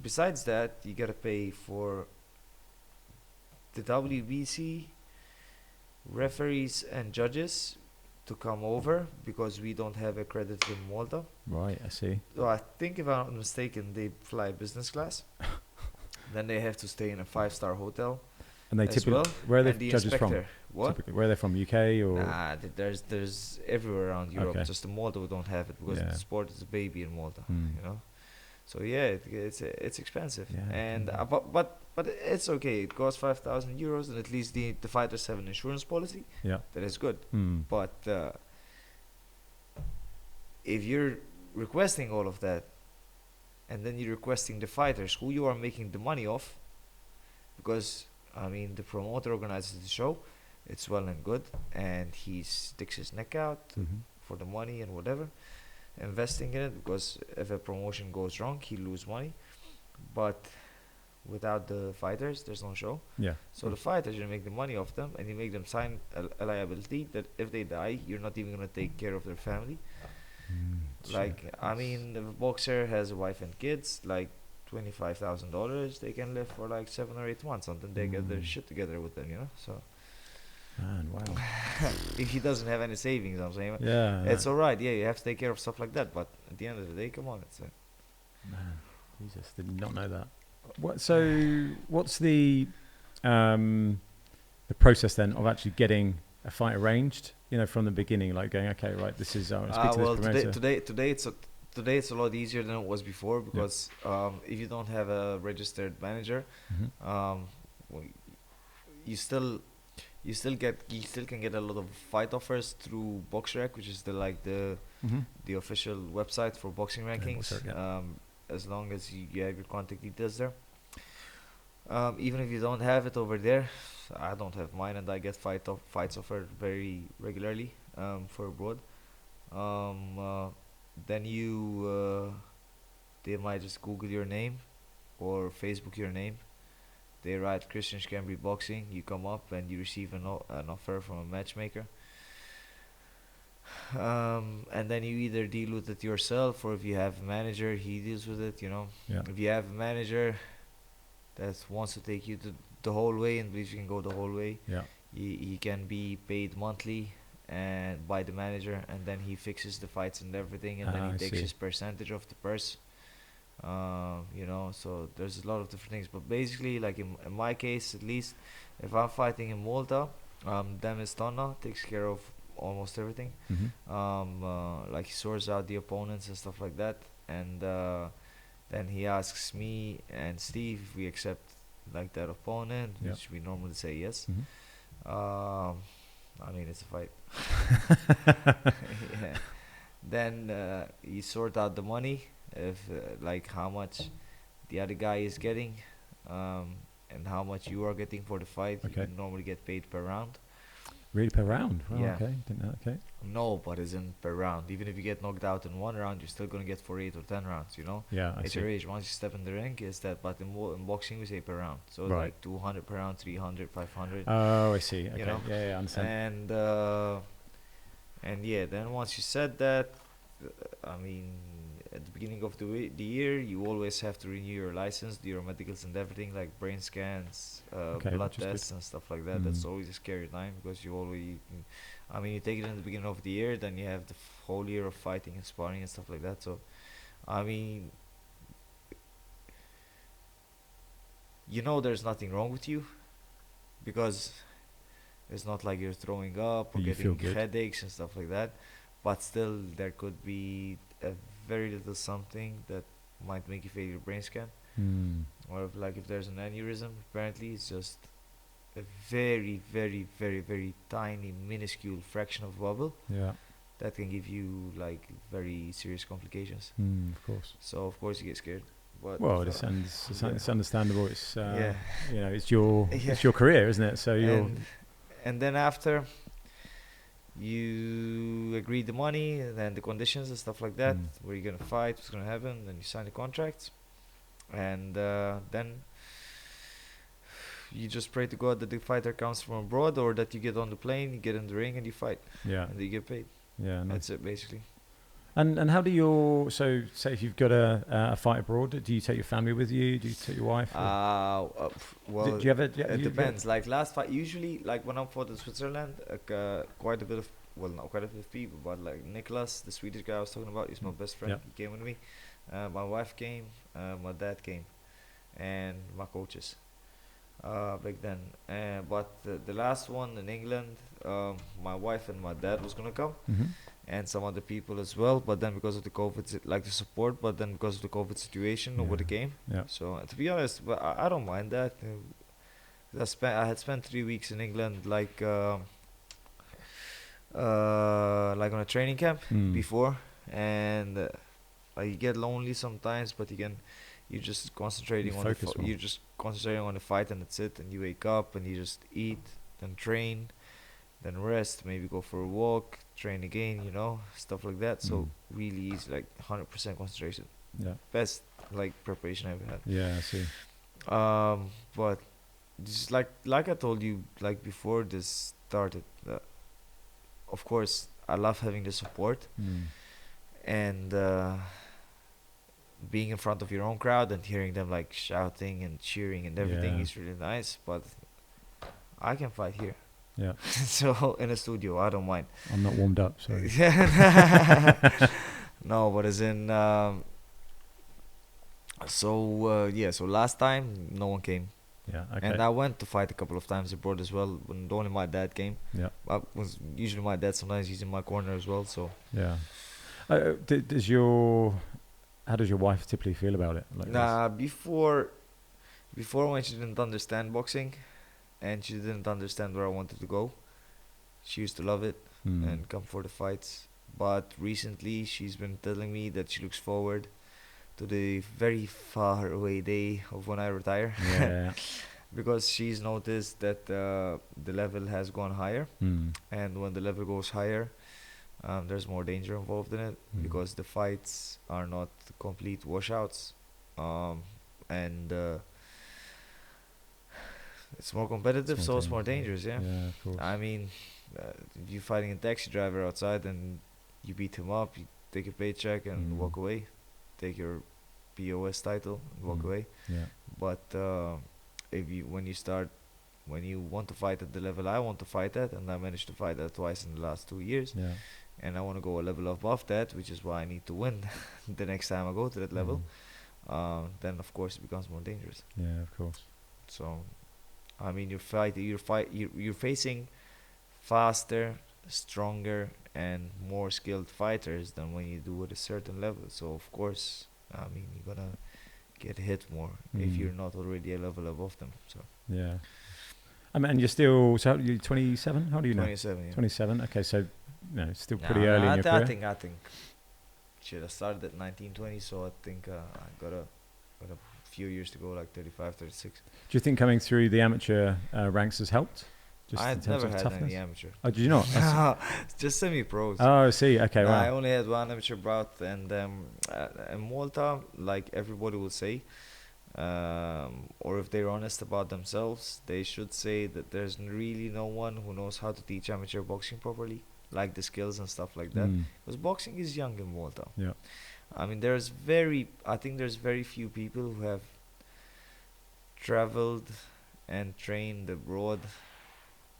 besides that, you gotta pay for the WBC referees and judges to come over because we don't have accredited in Malta. Right, I see. So I think if I'm not mistaken, they fly business class. Then they have to stay in a 5-star hotel. And they typically, where are the judges from? What? Typically, where are they from? UK or? Nah, there's everywhere around Europe. Okay. Just in Malta we don't have it because the sport is a baby in Malta. You know. So yeah, it's expensive, and but it's okay. It costs €5,000, and at least the fighters have an insurance policy. Yeah, that is good. But if you're requesting all of that, and then you're requesting the fighters who you are making the money off, because I mean the promoter organizes the show, it's well and good, and he sticks his neck out for the money and whatever. Investing in it, because if a promotion goes wrong, he lose money. But without the fighters, there's no show. Yeah. So the fighters, you make the money off them, and you make them sign a liability that if they die, you're not even gonna take care of their family. Like I mean, if a boxer has a wife and kids, like $25,000, they can live for like 7 or 8 months until they get their shit together with them, you know. So. Man, wow. If he doesn't have any savings, I'm saying, it's alright. Yeah, you have to take care of stuff like that. But at the end of the day, come on, it's man, Jesus, did not know that. What's the process then of actually getting a fight arranged? You know, from the beginning, like going, okay, right, this is. Well, today it's a lot easier than it was before because if you don't have a registered manager, you still can get a lot of fight offers through BoxRec, which is the official website for boxing rankings. As long as you have your contact details there. Even if you don't have it over there, I don't have mine, and I get fights offered very regularly for abroad. Then they might just Google your name or Facebook your name. They write Christian Schembri boxing. You come up and you receive an offer from a matchmaker. And then you either deal with it yourself, or if you have a manager, he deals with it. You know. Yeah. If you have a manager that wants to take you the whole way and believes you can go the whole way, he can be paid monthly and by the manager, and then he fixes the fights and everything, and then he takes his percentage of the purse. You know, so there's a lot of different things, but basically, like in my case at least, if I'm fighting in Malta, Demis Tonna takes care of almost everything. Like he sorts out the opponents and stuff like that, and then he asks me and Steve if we accept like that opponent, which we normally say yes. I mean, it's a fight. Then you sort out the money, if like how much the other guy is getting, and how much you are getting for the fight. You can normally get paid per round. Really, per round? Well, yeah. Okay, didn't know. Okay. No, but it's in per round. Even if you get knocked out in one round, you're still gonna get for 8 or 10 rounds. You know. Yeah, I it's see. your age. Once you step in the ring, it's that. But in boxing, we say per round. So it's like 200 per round, 300, 500. Oh, I see. Okay. You know? Yeah, I understand. And yeah, then once you said that, I mean, at the beginning of the year, you always have to renew your license, do your medicals and everything, like brain scans, blood tests and stuff like that. That's always a scary time because you take it in the beginning of the year, then you have the whole year of fighting and sparring and stuff like that. So, I mean, you know, there's nothing wrong with you because It's not like you're throwing up or You feel getting good. headaches and stuff like that. But still, there could be a very little something that might make you fail your brain scan. Or if there's an aneurysm, apparently it's just a very, very, very, very tiny, minuscule fraction of bubble Yeah. that can give you like very serious complications. Of course. So of course you get scared. But Well, it's understandable. It's yeah, you know, it's your Yeah. it's your career, isn't it? So you're and then after you agree the money and then the conditions and stuff like that, where you're gonna fight, what's gonna happen, then you sign the contracts, and then you just pray to God that the fighter comes from abroad or that you get on the plane, you get in the ring and you fight, yeah, and you get paid. yeah. Nice. That's it basically. And how do your so say if you've got a fight abroad, do you take your family with you? Do you take your wife? Well, do you ever? it depends. Like last fight, usually like when I fought in Switzerland, quite a bit of not quite a bit of people, but like Nicholas, the Swedish guy I was talking about, he's my best friend. Yep. He came with me. My wife came, my dad came, and my coaches back then. But the last one in England, my wife and my dad was gonna come. And some other people as well, but then because of the COVID, like the support, but then because of the COVID situation, nobody came. Yeah. So to be honest, but I don't mind that. I had spent 3 weeks in England, like on a training camp before, and you get lonely sometimes, but you're just concentrating you're just concentrating on the fight, and that's it. And you wake up and you just eat, then train, then rest, maybe go for a walk, train again, stuff like that. So really easy, like 100% concentration. Yeah. Best like preparation I've ever had. Yeah, I see. But just like I told you like before this started, of course I love having the support and being in front of your own crowd and hearing them like shouting and cheering and everything is really nice. But I can fight here. Yeah. So in a studio, I don't mind. I'm not warmed up, sorry. No, but as in, so last time no one came. Yeah. Okay. And I went to fight a couple of times abroad as well. When only my dad came. Yeah. Was usually my dad. Sometimes he's in my corner as well. So. Yeah. How does your wife typically feel about it? Like before when she didn't understand boxing. And she didn't understand where I wanted to go. She used to love it and come for the fights. But recently, she's been telling me that she looks forward to the very far away day of when I retire. Yeah. Because she's noticed that the level has gone higher. And when the level goes higher, there's more danger involved in it. Because the fights are not complete washouts. And it's more competitive, so it's more dangerous, yeah. Yeah, of course. I mean, you fighting a taxi driver outside and you beat him up, you take a paycheck and walk away. Take your POS title and walk away. Yeah. But when you want to fight at the level I want to fight at, and I managed to fight that twice in the last 2 years, and I want to go a level above that, which is why I need to win the next time I go to that level, then of course it becomes more dangerous. Yeah, of course. So I mean, you're facing faster, stronger, and more skilled fighters than when you do at a certain level. So of course, I mean, you're gonna get hit more if you're not already a level above them. So yeah. I mean, and you're still you're 27. How old are you now? 27. Yeah. 27. Okay, so still pretty early in your career. I think. Shit, I started at 19, 20, so I think I got a few years to go, like 35, 36. Do you think coming through the amateur ranks has helped? I've never had any amateur. Oh, did you not? Just semi-pros. Oh, I see. Okay, wow. I only had one amateur bout, and in Malta, like everybody will say, or if they're honest about themselves, they should say that there's really no one who knows how to teach amateur boxing properly, like the skills and stuff like that. Because boxing is young in Malta. Yeah. I mean, I think there's very few people who have traveled and trained abroad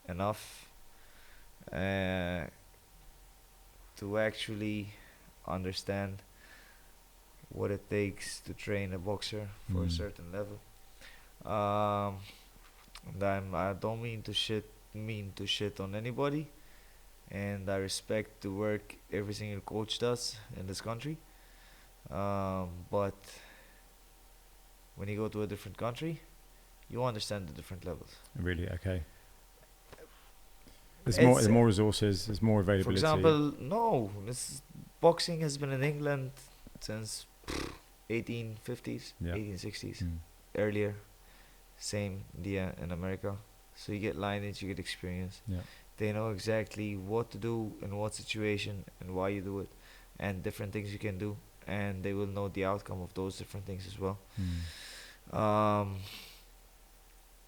enough to actually understand what it takes to train a boxer for a certain level. And I don't mean to shit mean to shit on anybody, and I respect the work every single coach does in this country. But when you go to a different country, you understand the different levels. Really? Okay. There's more resources. There's more availability. For example, no, boxing has been in England since 1850s, 1860s, earlier. Same in America. So you get lineage, you get experience. Yeah. They know exactly what to do in what situation and why you do it, and different things you can do, and they will know the outcome of those different things as well.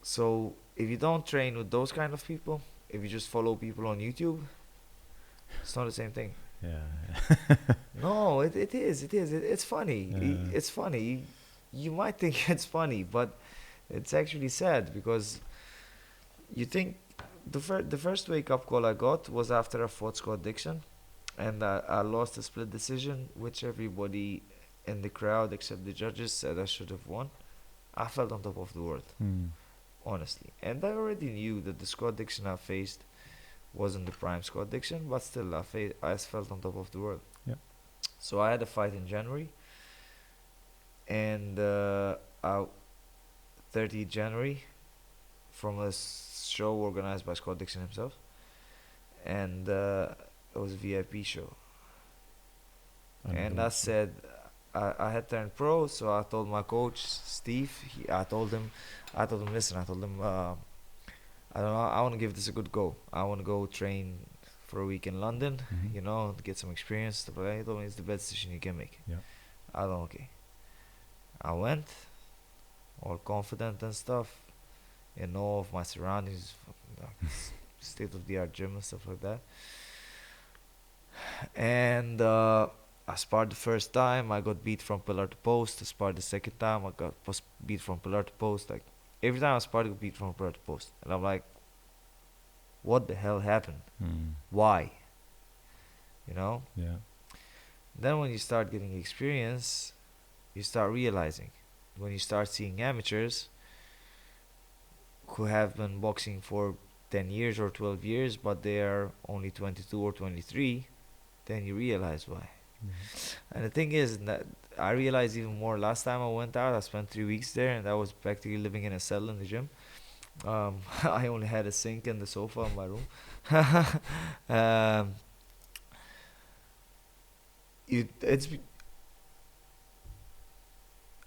So if you don't train with those kind of people, if you just follow people on YouTube, it's not the same thing. Yeah. No, it is. It's funny. It's funny. You might think it's funny, but it's actually sad, because you think the first wake-up call I got was after I fought Scott Dixon, and I lost a split decision, which everybody in the crowd except the judges said I should have won. I felt on top of the world, honestly. And I already knew that the Scott Dixon I faced wasn't the prime Scott Dixon, but still I felt on top of the world. Yeah. So I had a fight in January, and 30th January, from a show organized by Scott Dixon himself, and it was a VIP show. And I said I had turned pro, so I told my coach Steve. I told him, listen. I told him, I don't know. I want to give this a good go. I want to go train for a week in London, to get some experience. But he told me it's the best decision you can make. Yeah. I thought, okay. I went, all confident and stuff, in awe of my surroundings, state-of-the-art gym and stuff like that. And I sparred the first time, I got beat from pillar to post. I sparred the second time, I got beat from pillar to post. Like, every time I sparred, I got beat from pillar to post. And I'm like, what the hell happened? Why? Yeah. Then when you start getting experience, you start realizing. When you start seeing amateurs who have been boxing for 10 years or 12 years, but they are only 22 or 23, then you realize why. And the thing is that I realized even more last time I went out. I spent 3 weeks there, and I was practically living in a cell in the gym. I only had a sink and the sofa in my room.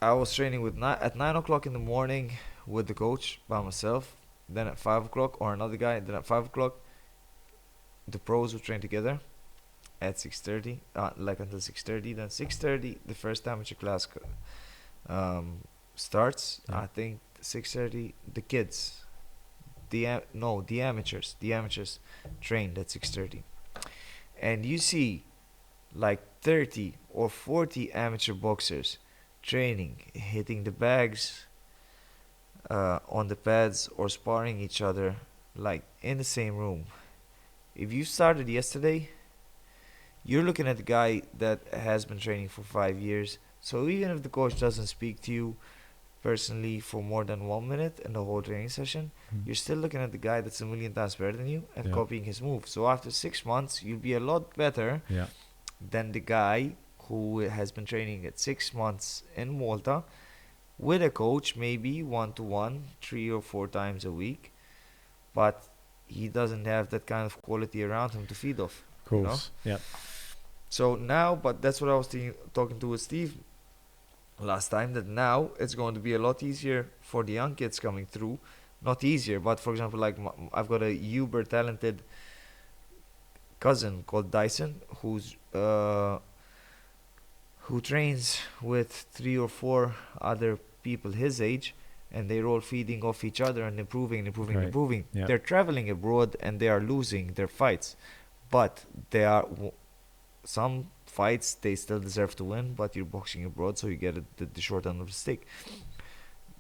I was training at 9 o'clock in the morning with the coach by myself. Then at 5 o'clock, or another guy. Then at 5 o'clock, the pros would train together at 6:30, until 6:30. Then 6:30, the first amateur class starts. Yeah. I think 6:30, the kids, the amateurs trained at 6:30, and you see like 30 or 40 amateur boxers training, hitting the bags on the pads or sparring each other, like in the same room. If you started yesterday, you're looking at the guy that has been training for 5 years. So even if the coach doesn't speak to you personally for more than 1 minute in the whole training session, you're still looking at the guy that's a million times better than you and copying his moves. So after 6 months, you'll be a lot better than the guy who has been training at 6 months in Malta with a coach, maybe 1-to-1, 3 or 4 times a week, but he doesn't have that kind of quality around him to feed off. Of course. Yeah. So now, but that's what I was talking to with Steve last time, that now it's going to be a lot easier for the young kids coming through. Not easier, but for example, like I've got a uber talented cousin called Dyson, who trains with 3 or 4 other people his age, and they're all feeding off each other and improving. Yeah. They're traveling abroad and they are losing their fights, but some fights they still deserve to win, but you're boxing abroad, so you get the short end of the stick,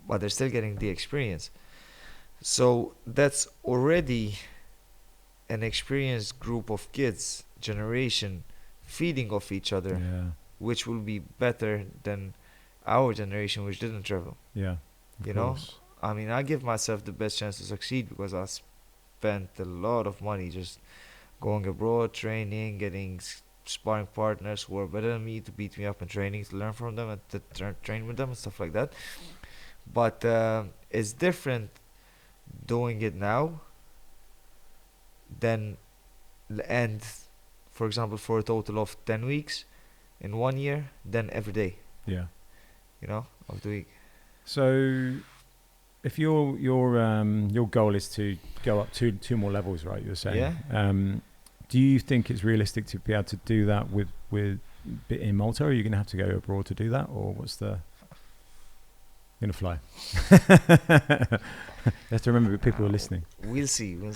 but they're still getting the experience. So that's already an experienced group of kids, generation, feeding off each other, which will be better than our generation, which didn't travel. Yeah. You know, I mean, I give myself the best chance to succeed because I spent a lot of money just going abroad, training, getting sparring partners who are better than me to beat me up in training, to learn from them and to train with them and stuff like that. But it's different doing it now than and for example for a total of 10 weeks in 1 year than every day. Yeah. You know, of the week. So if your goal is to go up two more levels, right? You're saying. Yeah. Do you think it's realistic to be able to do that with in Malta? Or are you going to have to go abroad to do that, or what's the? You're gonna fly. You have to remember people are listening. We'll see. Yeah.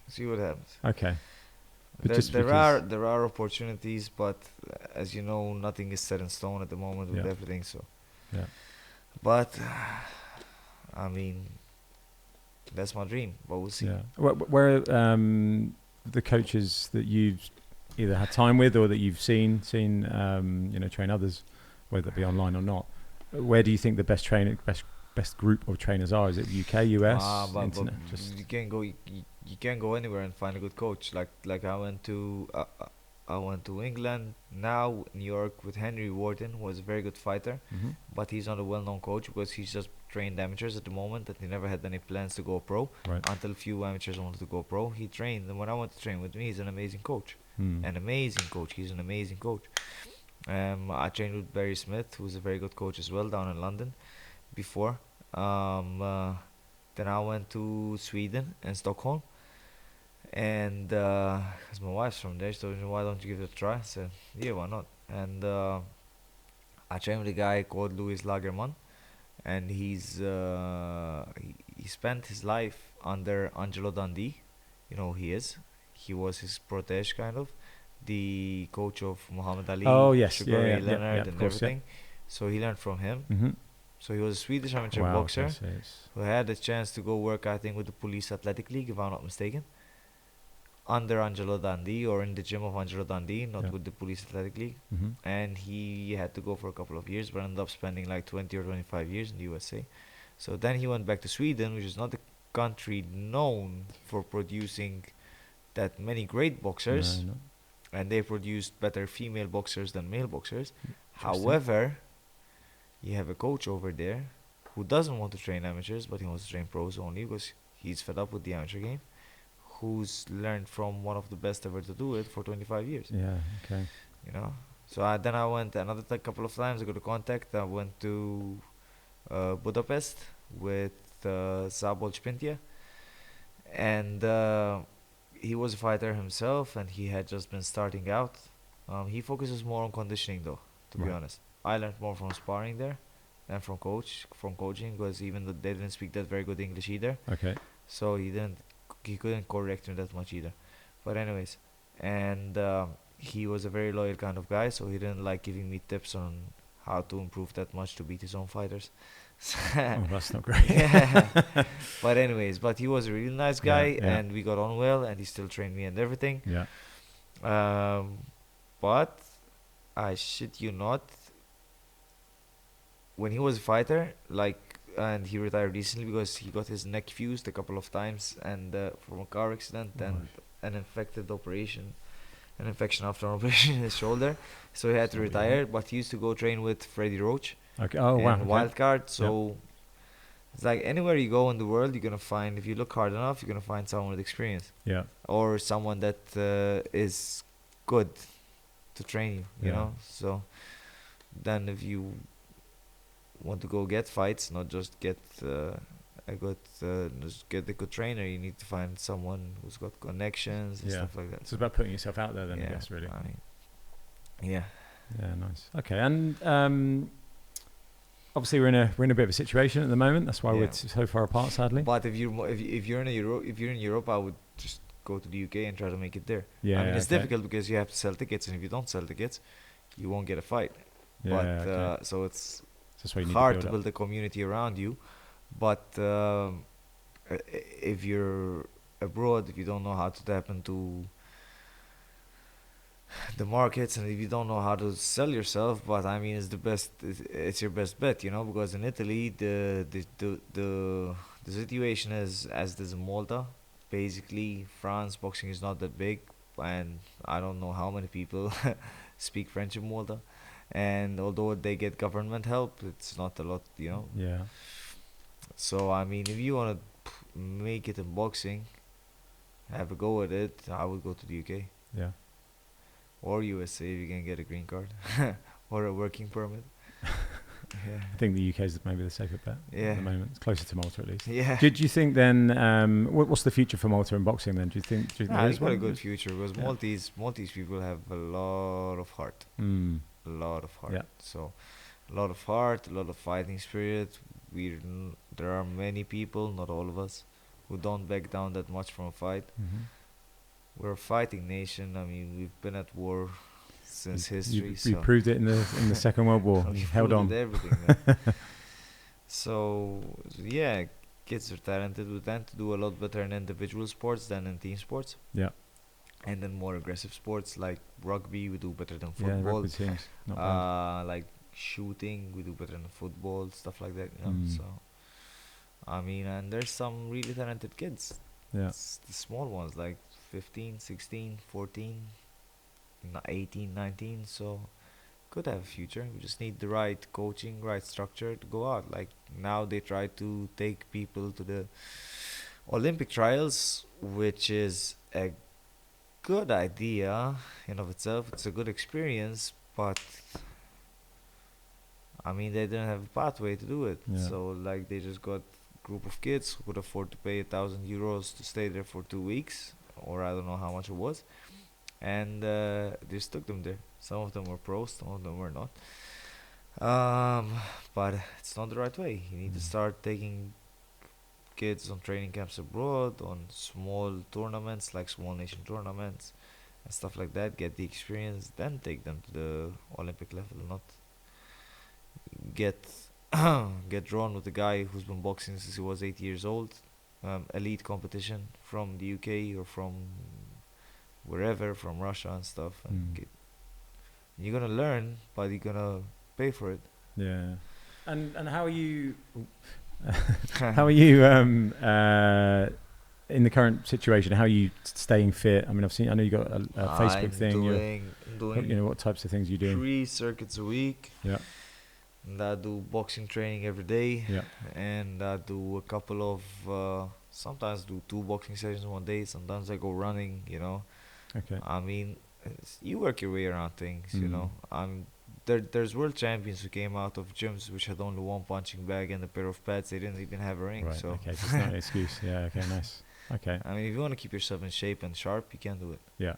See what happens. Okay. But there are opportunities, but as you know, nothing is set in stone at the moment with everything. So. Yeah. But I mean, that's my dream. But we'll see. Yeah. Where the coaches that you've either had time with or that you've seen train others, whether it be online or not, where do you think the best group of trainers are? Is it UK, US, internet? You can't go anywhere and find a good coach. Like I went to England, now New York with Henry Wharton, who was a very good fighter, but he's not a well-known coach because he's just trained amateurs at the moment, and he never had any plans to go pro until few amateurs wanted to go pro. He trained, and when I went to train with me, he's an amazing coach. He's an amazing coach. I trained with Barry Smith, who's a very good coach as well, down in London before. Then I went to Sweden and Stockholm, and because my wife's from there, she told me, why don't you give it a try? I said, yeah, why not? And I trained with a guy called Louis Lagerman, and he spent his life under Angelo Dundee. You know who he is. He was his protege, kind of, the coach of Muhammad Ali, Sugar Ray Leonard, and everything. So he learned from him. So he was a Swedish amateur boxer who had a chance to go work, I think, with the Police Athletic League, if I'm not mistaken, under Angelo Dundee, or in the gym of Angelo Dundee, not with the Police Athletic League. And he had to go for a couple of years, but ended up spending like 20 or 25 years in the USA. So then he went back to Sweden, which is not a country known for producing that many great boxers. No. And they produced better female boxers than male boxers. However, you have a coach over there who doesn't want to train amateurs, but he wants to train pros only because he's fed up with the amateur game, who's learned from one of the best ever to do it for 25 years. Yeah, okay. You know? So then I went another couple of times. I got a contact. I went to Budapest with Szabolcs Pintia. And he was a fighter himself, and he had just been starting out. He focuses more on conditioning, though, to be honest. I learned more from sparring there than from coaching, because even though they didn't speak that very good English either. Okay. So he couldn't correct me that much either. But anyways, and he was a very loyal kind of guy, so he didn't like giving me tips on how to improve that much to beat his own fighters. Oh, that's not great. But anyways, he was a really nice guy, and we got on well, and he still trained me and everything. Yeah. But I shit you not, when he was a fighter, and he retired recently because he got his neck fused a couple of times, and from a car accident, and an infection after an operation in his shoulder, so he had to retire. But he used to go train with Freddie Roach. Okay. Oh wow. Wildcard. So it's like anywhere you go in the world, you're gonna find, if you look hard enough, you're gonna find someone with experience. Yeah. Or someone that is good to train you. You know. So then, if you want to go get fights, not just get just get a good trainer, you need to find someone who's got connections and stuff like that. So it's about putting yourself out there then, I guess, really. I mean, yeah, nice. Okay. And obviously we're in a bit of a situation at the moment, that's why we're so far apart, sadly. But if you're in Europe, I would just go to the UK and try to make it there. I mean, it's difficult because you have to sell tickets, and if you don't sell tickets, you won't get a fight. So it's hard to build a community around you. But if you're abroad, if you don't know how to tap into the markets, and if you don't know how to sell yourself, but I mean, it's your best bet, you know, because in Italy the situation is as it is in Malta. basically France boxing is not that big, and I don't know how many people speak French in Malta. And although they get government help, it's not a lot, you know. Yeah. So I mean, if you wanna make it in boxing, have a go at it. I would go to the UK. Yeah. Or USA if you can get a green card or a working permit. Yeah. I think the UK is maybe the safer bet at the moment. It's closer to Malta at least. Yeah. Do you think then, what's the future for Malta in boxing then? Do you think It's got a good future because Maltese people have a lot of heart. A lot of heart. Yeah. So, a lot of heart, a lot of fighting spirit. There are many people, not all of us, who don't back down that much from a fight. Mm-hmm. We're a fighting nation. I mean, we've been at war since history. You proved it in the Second World War. You held on. Everything. So yeah, kids are talented. We tend to do a lot better in individual sports than in team sports. Yeah. And then more aggressive sports like rugby, we do better than football. Yeah, rugby teams. Not bad. Like shooting, we do better than football, stuff like that. You know? So, I mean, and there's some really talented kids. Yeah. It's the small ones like 15, 16, 14, 18, 19. So, could have a future. We just need the right coaching, right structure to go out. Like now they try to take people to the Olympic trials, which is a good idea in of itself. It's a good experience, but I mean they didn't have a pathway to do it. Yeah. So like they just got group of kids who could afford to pay €1,000 to stay there for 2 weeks, or I don't know how much it was, and they just took them there. Some of them were pros, some of them were not. But it's not the right way. You need to start taking kids on training camps abroad, on small tournaments like small nation tournaments and stuff like that. Get the experience, then take them to the Olympic level. Not get get drawn with a guy who's been boxing since he was 8 years old. Elite competition from the UK or from wherever, from Russia and stuff. And you're gonna learn, but you're gonna pay for it. Yeah. And how are you? How are you in the current situation? How are you staying fit? I mean, I know you got a Facebook thing. Doing you know, what types of things are you doing? 3 circuits a week. Yeah. And I do boxing training every day. Yeah. And I do a couple of sometimes do 2 boxing sessions one day. Sometimes I go running. You know. Okay. I mean, you work your way around things. You know. There's world champions who came out of gyms which had only one punching bag and a pair of pads. They didn't even have a ring. Right. So Okay. So it's not an excuse. Yeah. Okay. Nice. Okay. I mean, if you want to keep yourself in shape and sharp, you can do it. Yeah.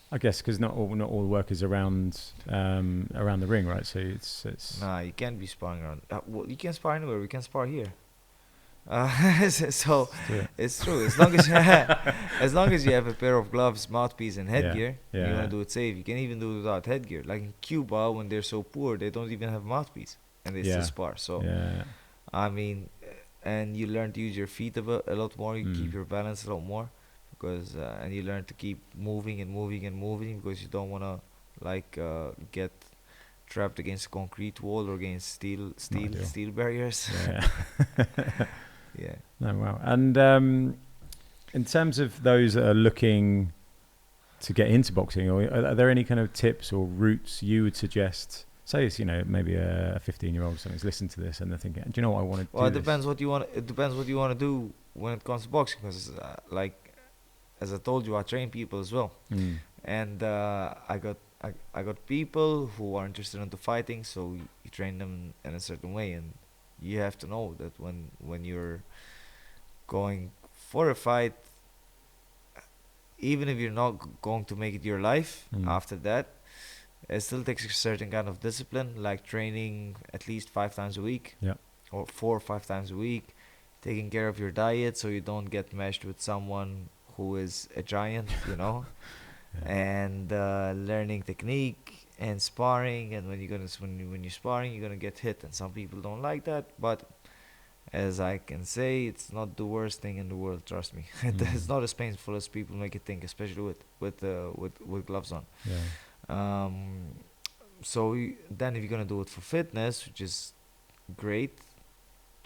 I guess because not all the work is around the ring, right? So it's. Nah, you can't be sparring around. Well, you can spar anywhere. We can spar here. So it's true. As long as you have a pair of gloves, mouthpiece, and headgear, you want to do it safe. You can even do it without headgear. Like in Cuba, when they're so poor, they don't even have mouthpiece, and they still spar. So, I mean, and you learn to use your feet a lot more. You keep your balance a lot more, because and you learn to keep moving and moving and moving, because you don't want to get trapped against a concrete wall or against steel barriers. Yeah. Yeah. No, wow. And in terms of those that are looking to get into boxing, or are there any kind of tips or routes you would suggest? Say it's, maybe a 15-year-old or something's listened to this and they're thinking, do you know what I want to do? Well, it depends what you want. It depends what you want to do when it comes to boxing, because as I told you, I train people as well, and I got people who are interested into fighting, so you train them in a certain way, and you have to know that when you're going for a fight, even if you're not going to make it your life after that, it still takes a certain kind of discipline, like training at least 5 times a week, or 4 or 5 times a week, taking care of your diet so you don't get meshed with someone who is a giant, and learning technique and sparring. And when you're sparring, you're gonna get hit, and some people don't like that, but as I can say, it's not the worst thing in the world, trust me. It's not as painful as people make it think, especially with gloves on. So then if you're gonna do it for fitness, which is great,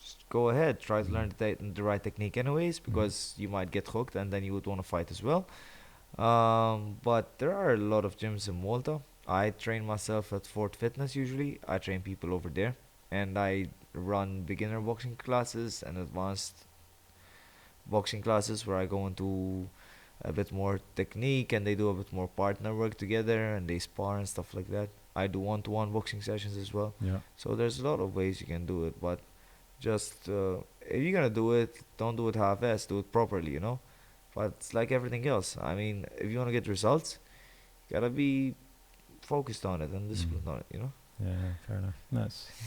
just go ahead, try to learn the right technique anyways, because you might get hooked and then you would want to fight as well. But there are a lot of gyms in Malta. I train myself at Fort Fitness usually. I train people over there, and I run beginner boxing classes and advanced boxing classes where I go into a bit more technique and they do a bit more partner work together and they spar and stuff like that. I do one-to-one boxing sessions as well. Yeah. So there's a lot of ways you can do it, but just if you're gonna do it, don't do it half-assed. Do it properly, you know. But it's like everything else. I mean, if you wanna get results, you gotta be focused on it and disciplined on it, you know. Yeah, fair enough.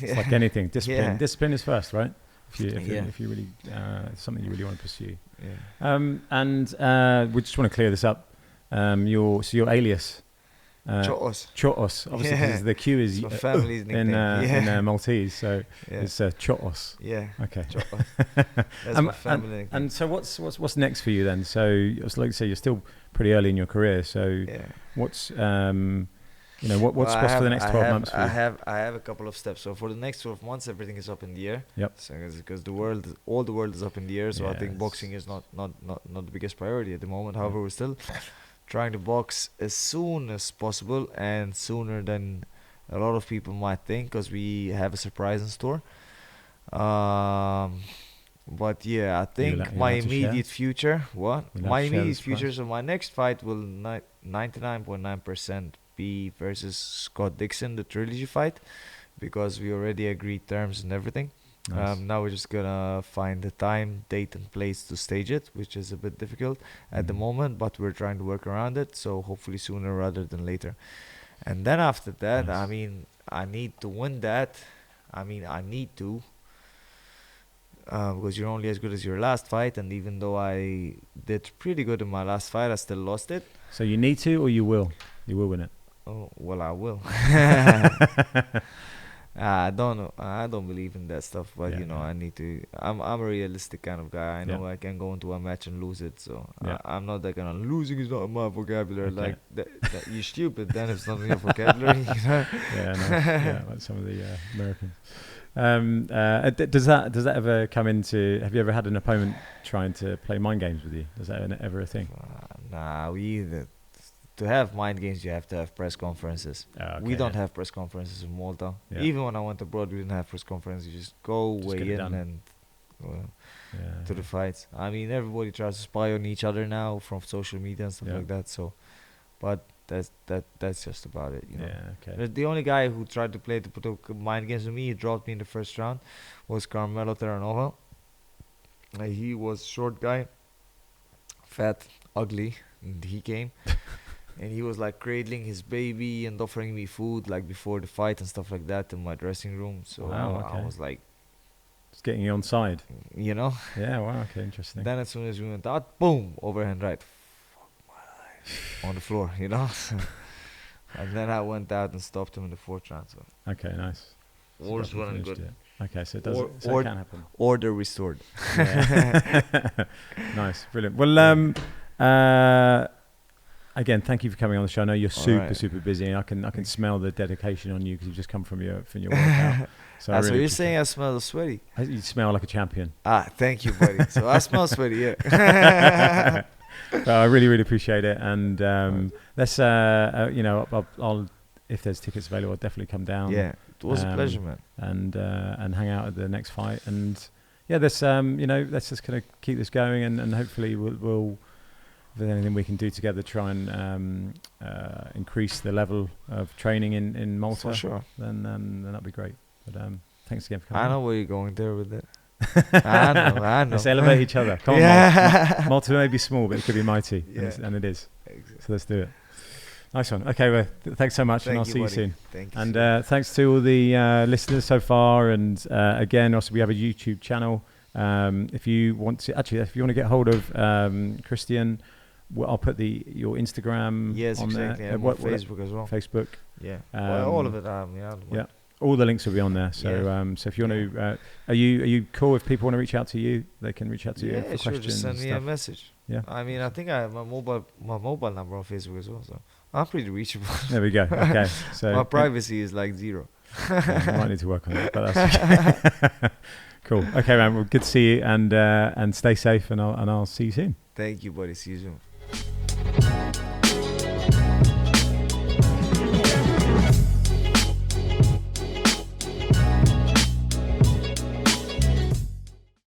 It's like anything. Discipline. Yeah. Discipline is first, right? Yeah. If you really something you really want to pursue. Yeah. And we just want to clear this up. Your alias. Coqqos. Coqqos. Obviously, Yeah. because the Q is My family's nickname. in Maltese, so Yeah. it's Coqqos. Yeah. Okay. Coqqos. That's my family nickname. And so what's next for you then? So it's like you say, you're still pretty early in your career. So Yeah. what's what's for the next 12 months for you? I have a couple of steps. So for the next 12 months, everything is up in the air. Yep. So because all the world is up in the air. So I think Yes. boxing is not the biggest priority at the moment. However, we're still trying to box as soon as possible and sooner than a lot of people might think, because we have a surprise in store. But yeah, I think you'll my have to share? immediate future. What? You'll have My to share the immediate future. surprise? So my next fight will 99.9% be versus Scott Dixon, the trilogy fight, because we already agreed terms and everything. Nice. Now we're just gonna find the time, date, and place to stage it, which is a bit difficult at the moment, but we're trying to work around it. So hopefully sooner rather than later. And then after that, Nice. I mean, I need to win that. I need to. Because you're only as good as your last fight, and even though I did pretty good in my last fight, I still lost it. So you need to, or you will win it. Oh well, I will. I don't know. I don't believe in that stuff, but Yeah, I need to. I'm a realistic kind of guy. I know Yeah. I can go into a match and lose it, so Yeah. I'm not that kind of losing is not in my vocabulary. Okay. Like that, you're stupid. Then it's not in your vocabulary. Yeah, like some of the Americans. Does that ever come into? Have you ever had an opponent trying to play mind games with you? Is that ever a thing? Nah, to have mind games, you have to have press conferences. We don't have press conferences in Malta. Yeah. Even when I went abroad, we didn't have press conferences. You just go Just way get it in done. and to the fights. I mean, everybody tries to spy on each other now from social media and stuff Yeah. like that. So, but that's just about it. You know. Yeah. Okay. The only guy who tried to play mind games with me, he dropped me in the first round, was Carmelo Terranova. He was short guy, fat, ugly, and he came. And he was like cradling his baby and offering me food like before the fight and stuff like that in my dressing room. So Wow, I okay. was like, It's getting you on side. you know. Yeah. Wow. Okay. Interesting. Then as soon as we went out, boom, overhand right. Fuck my life. On the floor, you know. And then I went out and stopped him in the fourth round. So Okay. Nice. So all's definitely well and finished good. it. Okay. So it does. Or- So it can happen. Order restored. Yeah. Nice. Brilliant. Well. Again, thank you for coming on the show. I know you're super busy, and I can smell the dedication on you because you've just come from your workout. So That's what really you're saying. I smell sweaty. You smell like a champion. Thank you, buddy. So I smell sweaty. Yeah. I really, really appreciate it. And let's, I'll if there's tickets available, I'll definitely come down. Yeah, it was a pleasure, man. And hang out at the next fight. And yeah, let's just kind of keep this going, and hopefully we'll if there's anything we can do together, try and increase the level of training in Malta. For sure. Then that'd be great. But thanks again for coming. I know where you're going there with it. I know. Let's elevate each other. Come on, Malta may be small, but it could be mighty, and it is. Exactly. So let's do it. Nice one. Okay, well, thanks so much, and I'll see you soon. Thank you. And thanks to all the listeners so far. And again, also we have a YouTube channel. If you want to get hold of Christian, I'll put your Instagram on there. Yeah, Facebook as well. Facebook. Yeah. All of it. Yeah. All the links will be on there. So, so if you want to, are you cool if people want to reach out to you? They can reach out to you for questions. Just send me a message. Yeah. I mean, I think I have my mobile number on Facebook as well. So I'm pretty reachable. There we go. Okay. So my privacy is like 0. I might need to work on that, but that's okay. Cool. Okay, man. Well, good to see you, and stay safe, and I'll see you soon. Thank you, buddy. See you soon.